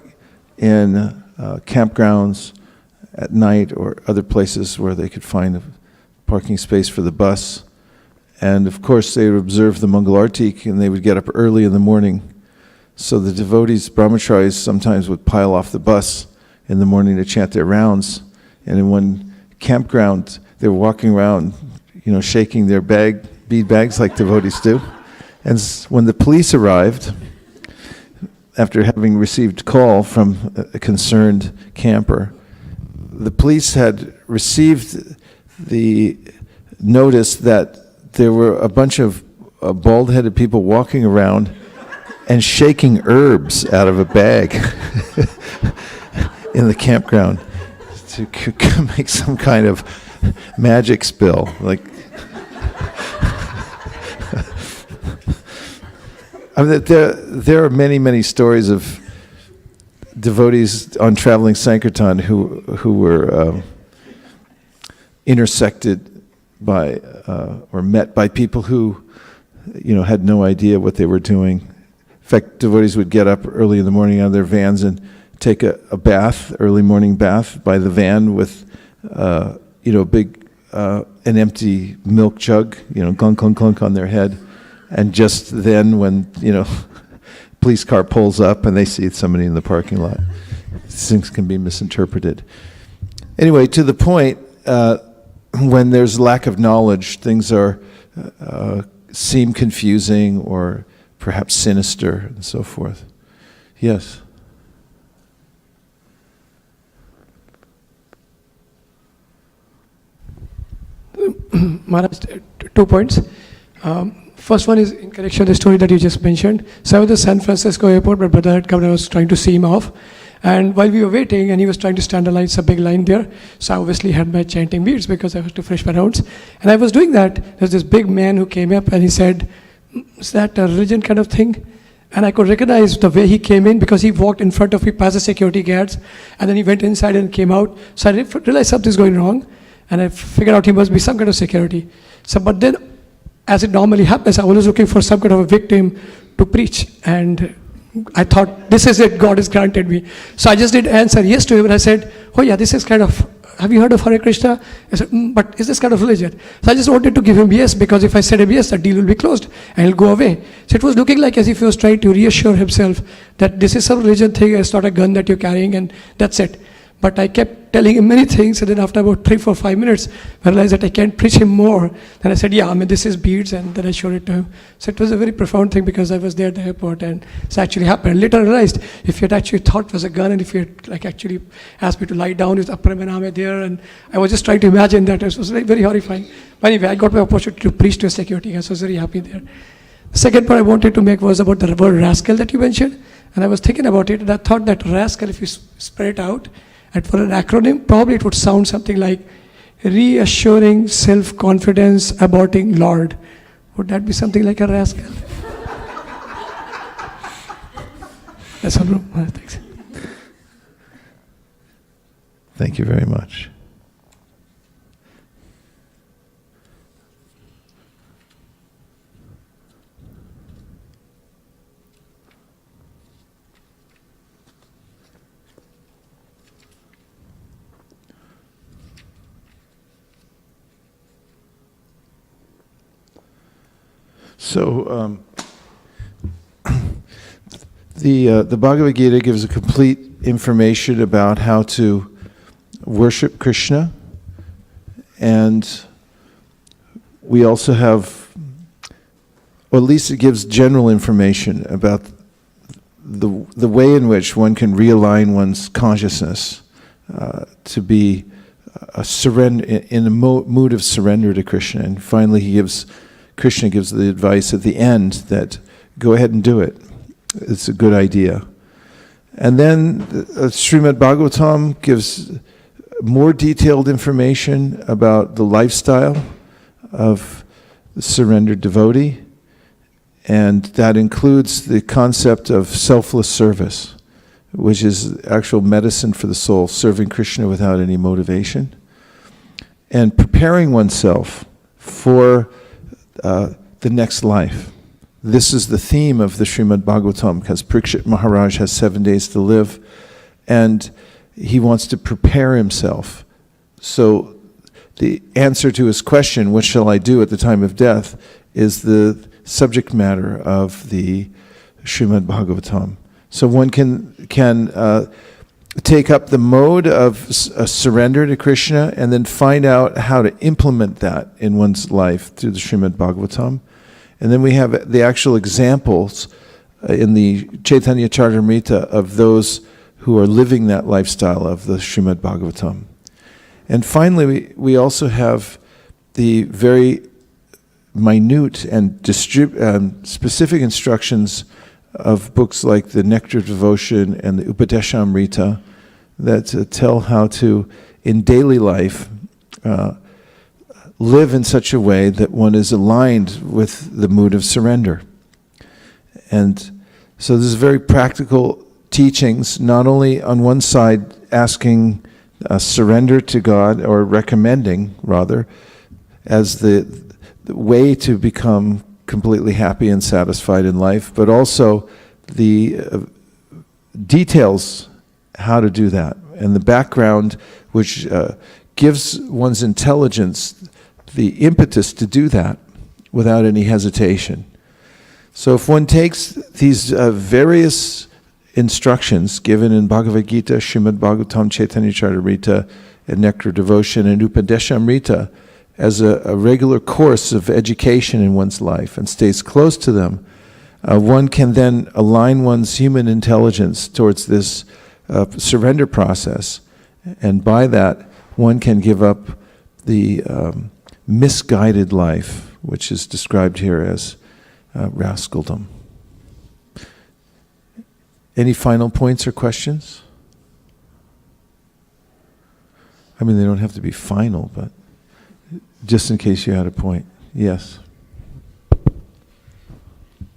in campgrounds at night or other places where they could find a parking space for the bus. And of course they would observe the Mangalartik, and they would get up early in the morning. So the devotees, brahmacharis, sometimes would pile off the bus in the morning to chant their rounds. And in one campground, they were walking around, shaking their bead bags like devotees do. And when the police arrived, after having received call from a concerned camper, the police had received the notice that there were a bunch of bald-headed people walking around and shaking herbs out of a bag in the campground to make some kind of magic spill. There are many, many stories of devotees on traveling Sankirtan who were intersected by or met by people who had no idea what they were doing. In fact, devotees would get up early in the morning out of their vans and take a bath, early morning bath by the van with a big an empty milk jug, clunk, clunk, clunk on their head. And just then when, police car pulls up and they see somebody in the parking lot, things can be misinterpreted. Anyway, to the point, when there's lack of knowledge, things seem confusing or perhaps sinister and so forth. Yes? Maharaj, 2 points. First one is in connection to the story that you just mentioned. So I was at San Francisco airport, my brother had come and I was trying to see him off. And while we were waiting, and he was trying to stand a line, it's a big line there. So I obviously had my chanting beads because I was to finish my rounds. And I was doing that. There's this big man who came up and he said, "Is that a religion kind of thing?" And I could recognize the way he came in because he walked in front of me past the security guards. And then he went inside and came out. So I realized something's going wrong. And I figured out he must be some kind of security. So, but then, as it normally happens, I was looking for some kind of a victim to preach. And I thought, this is it, God has granted me. So I just did answer yes to him. And I said, oh yeah, this is kind of, have you heard of Hare Krishna? I said, but is this kind of religion? So I just wanted to give him yes, because if I said him yes, the deal will be closed and he'll go away. So it was looking like as if he was trying to reassure himself that this is some religion thing, it's not a gun that you're carrying and that's it. But I kept telling him many things, and then after about 3, 4, 5 minutes, I realized that I can't preach him more. Then I said, yeah, this is beads, and then I showed it to him. So it was a very profound thing because I was there at the airport, and it's actually happened. Later I realized, if he had actually thought it was a gun, and if he had actually asked me to lie down, his upper maname there, and I was just trying to imagine that. It was very, very horrifying. But anyway, I got my opportunity to preach to a security guard, so I was very happy there. The second point I wanted to make was about the word rascal that you mentioned, and I was thinking about it, and I thought that rascal, if you spread it out, and for an acronym, probably it would sound something like reassuring self-confidence aborting Lord. Would that be something like a rascal? That's all. Thanks. Thank you very much. So the Bhagavad Gita gives a complete information about how to worship Krishna, and we also have, or at least it gives general information about the way in which one can realign one's consciousness to be in a mood of surrender to Krishna. And finally, Krishna gives the advice at the end that go ahead and do it. It's a good idea. And then Srimad Bhagavatam gives more detailed information about the lifestyle of the surrendered devotee, and that includes the concept of selfless service, which is actual medicine for the soul, serving Krishna without any motivation, and preparing oneself for the next life. This is the theme of the Srimad Bhagavatam, because Parikshit Maharaj has 7 days to live, and he wants to prepare himself. So the answer to his question, what shall I do at the time of death, is the subject matter of the Srimad Bhagavatam. So one can take up the mode of surrender to Krishna and then find out how to implement that in one's life through the Srimad Bhagavatam. And then we have the actual examples in the Chaitanya Charitamrita of those who are living that lifestyle of the Srimad Bhagavatam. And finally, we also have the very minute and specific instructions of books like the Nectar of Devotion and the Upadeshamrita that tell how to, in daily life, live in such a way that one is aligned with the mood of surrender. And so this is very practical teachings, not only on one side asking surrender to God, or recommending rather, as the way to become completely happy and satisfied in life, but also the details how to do that, and the background which gives one's intelligence the impetus to do that without any hesitation. So if one takes these various instructions given in Bhagavad Gita, Srimad Bhagavatam, Chaitanya Charitamrita, and Nectar Devotion, and Upadeshamrita as a regular course of education in one's life and stays close to them, one can then align one's human intelligence towards this surrender process. And by that, one can give up the misguided life, which is described here as Rascaldom. Any final points or questions? I mean, they don't have to be final, but just in case you had a point. Yes?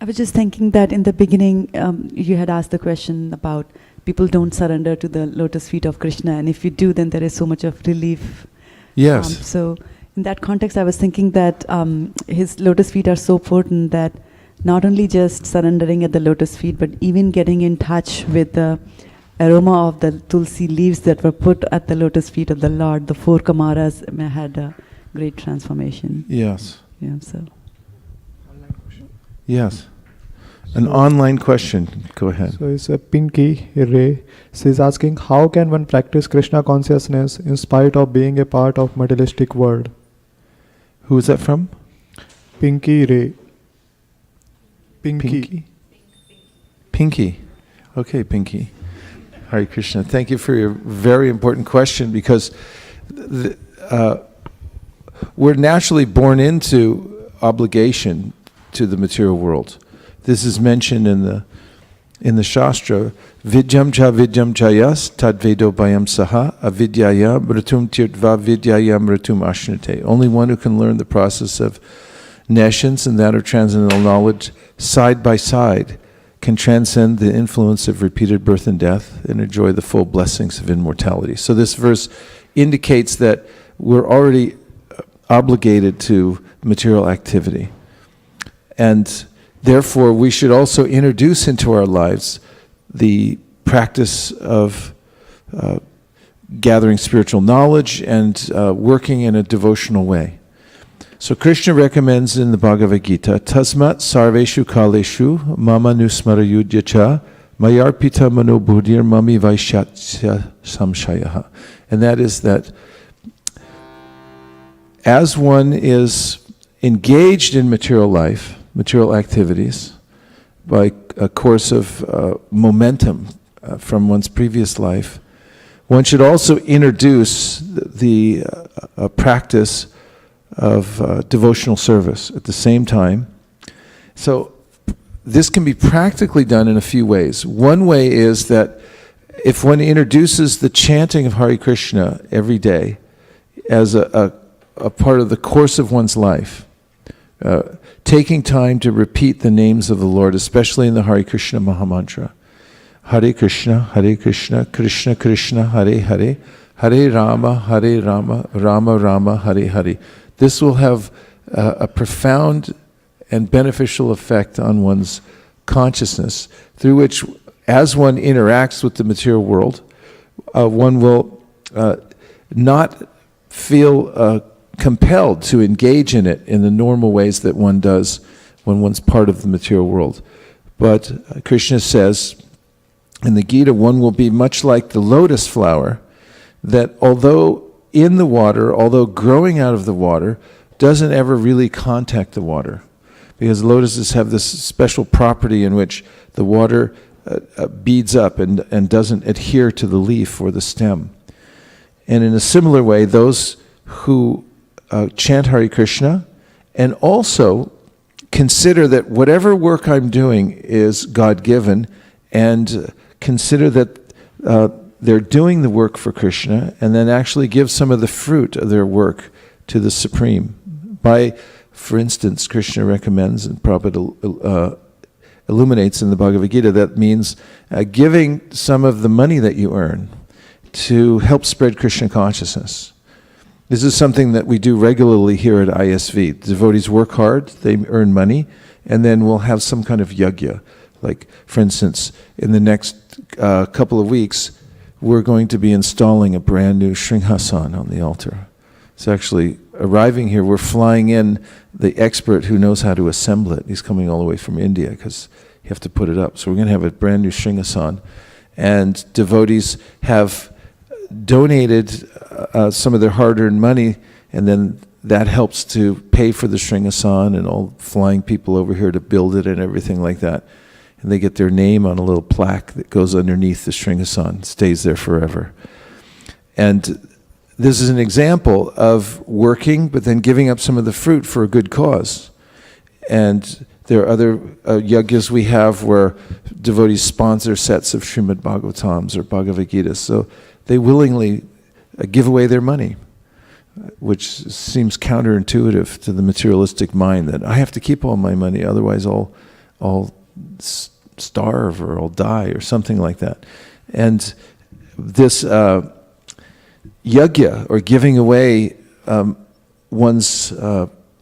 I was just thinking that in the beginning, you had asked the question about people don't surrender to the lotus feet of Krishna, and if you do, then there is so much of relief. Yes. So in that context, I was thinking that his lotus feet are so potent that not only just surrendering at the lotus feet, but even getting in touch with the aroma of the tulsi leaves that were put at the lotus feet of the Lord, the 4 Kamaras had a great transformation. Yes. Yeah, so. Yes. An online question. Go ahead. So it's a Pinky Ray. She's asking, how can one practice Krishna consciousness in spite of being a part of materialistic world? Who is that from? Pinky Ray. Pinky. Pinky. Okay, Pinky. Hare Krishna. Thank you for your very important question, because we're naturally born into obligation to the material world. This is mentioned in the Shastra. Vidyam cha yas tadvedo bayam saha avidyaya mritum tirtva vidyaya mritum ashnate. Only one who can learn the process of nescience and that of transcendental knowledge side by side can transcend the influence of repeated birth and death and enjoy the full blessings of immortality. So this verse indicates that we're already obligated to material activity. And therefore, we should also introduce into our lives the practice of gathering spiritual knowledge and working in a devotional way. So Krishna recommends in the Bhagavad Gita, Tasmat sarveshu kaleshu mama nusmarayudyacha mayarpita manobuddhir mami vaishyatya samshayaha. And that is that as one is engaged in material life, material activities, by a course of momentum from one's previous life, one should also introduce the practice of devotional service at the same time. So this can be practically done in a few ways. One way is that if one introduces the chanting of Hare Krishna every day as a part of the course of one's life, taking time to repeat the names of the Lord, especially in the Hare Krishna Mahamantra. Hare Krishna, Krishna Krishna, Hare Hare, Hare Rama, Rama Rama, Hare Hare. This will have a profound and beneficial effect on one's consciousness, through which, as one interacts with the material world, one will not feel compelled to engage in it in the normal ways that one does when one's part of the material world. But Krishna says in the Gita, one will be much like the lotus flower, that although in the water, although growing out of the water, doesn't ever really contact the water. Because lotuses have this special property in which the water beads up and doesn't adhere to the leaf or the stem. And in a similar way, those who chant Hare Krishna and also consider that whatever work I'm doing is God-given, and consider that they're doing the work for Krishna, and then actually give some of the fruit of their work to the Supreme. By, for instance, Krishna recommends, and Prabhupada illuminates in the Bhagavad Gita, that means giving some of the money that you earn to help spread Krishna consciousness. This is something that we do regularly here at ISV. The devotees work hard, they earn money, and then we'll have some kind of yajna. Like, for instance, in the next couple of weeks, we're going to be installing a brand new Sringhasan on the altar. It's actually arriving here. We're flying in the expert who knows how to assemble it. He's coming all the way from India because you have to put it up. So we're going to have a brand new Sringhasan. And devotees have donated some of their hard-earned money, and then that helps to pay for the Sringhasan and all flying people over here to build it and everything like that. And they get their name on a little plaque that goes underneath the Sringhasan, stays there forever. And this is an example of working, but then giving up some of the fruit for a good cause. And there are other yajnas we have where devotees sponsor sets of Srimad Bhagavatams or Bhagavad Gitas. So they willingly give away their money, which seems counterintuitive to the materialistic mind that I have to keep all my money, otherwise I'll starve or I'll die or something like that. And this yajna, or giving away one's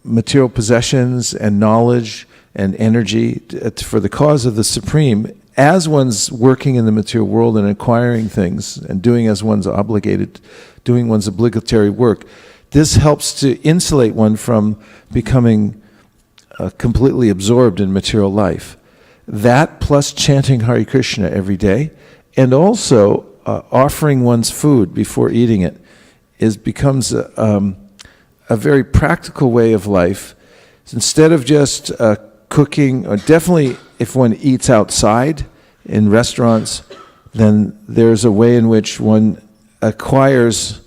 material possessions and knowledge and energy for the cause of the Supreme, as one's working in the material world and acquiring things and doing as one's obligated, doing one's obligatory work, this helps to insulate one from becoming completely absorbed in material life. That plus chanting Hare Krishna every day, and also offering one's food before eating it, becomes a very practical way of life. So instead of just cooking, or definitely if one eats outside in restaurants, then there's a way in which one acquires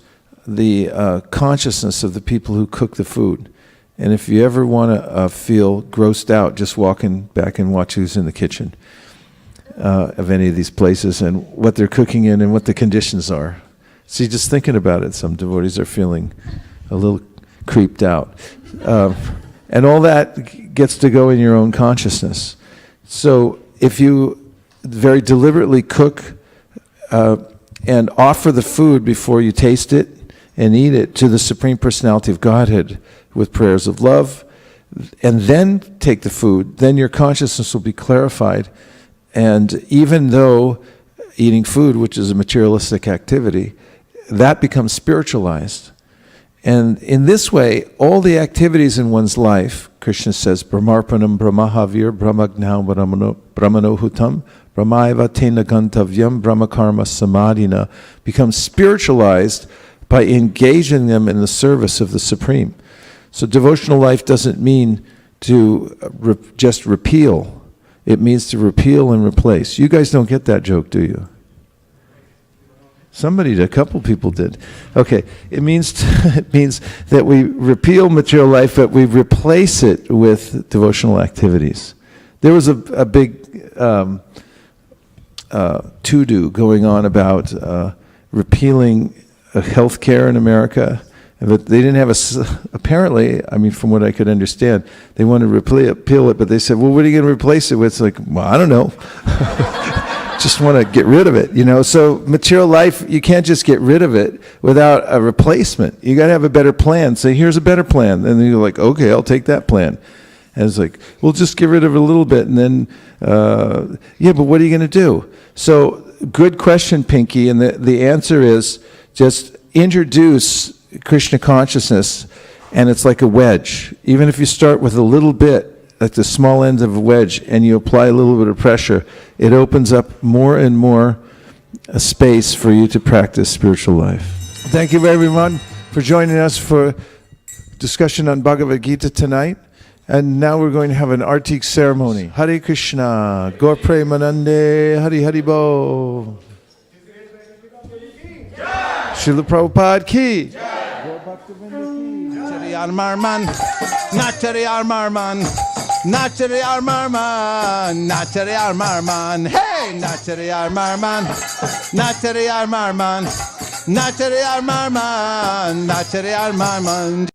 the consciousness of the people who cook the food. And if you ever want to feel grossed out, just walking back and watch who's in the kitchen of any of these places and what they're cooking in and what the conditions are. See, just thinking about it, some devotees are feeling a little creeped out. And all that gets to go in your own consciousness. So if you very deliberately cook and offer the food before you taste it and eat it to the Supreme Personality of Godhead with prayers of love, and then take the food, then your consciousness will be clarified. And even though eating food, which is a materialistic activity, that becomes spiritualized. And in this way, all the activities in one's life, Krishna says, Brahmarpanam Brahmahavir Brahmagnau Brahmanohutam Brahmaiva Tena Gantavyam Brahmakarma Samadhina, become spiritualized by engaging them in the service of the Supreme. So devotional life doesn't mean to just repeal. It means to repeal and replace. You guys don't get that joke, do you? A couple people did. Okay, it means that we repeal material life, but we replace it with devotional activities. There was a big to-do going on about repealing health care in America, but they didn't have apparently, I mean, from what I could understand, they wanted to repeal it, but they said, well, what are you going to replace it with? It's like, well, I don't know. Just want to get rid of it, you know. So material life, you can't just get rid of it without a replacement. You got to have a better plan. Say, here's a better plan. And then you're like, okay, I'll take that plan. And it's like, we'll just get rid of it a little bit, and then, yeah, but what are you going to do? So good question, Pinky, and the answer is just introduce Krishna consciousness, and it's like a wedge. Even if you start with a little bit, like the small end of a wedge, and you apply a little bit of pressure, it opens up more and more a space for you to practice spiritual life. Thank you everyone for joining us for discussion on Bhagavad Gita tonight. And now we're going to have an Artik ceremony. Hare Krishna, Gaur Premanande, Hari Hari Bo. Srila Prabhupada ki. Nachari Armarman, Nachari Armarman, Nachari Armarman, Nachari Armarman, hey, Nachari Armarman, Nachari Armarman, Nachari Armarman, Nachari Armarman.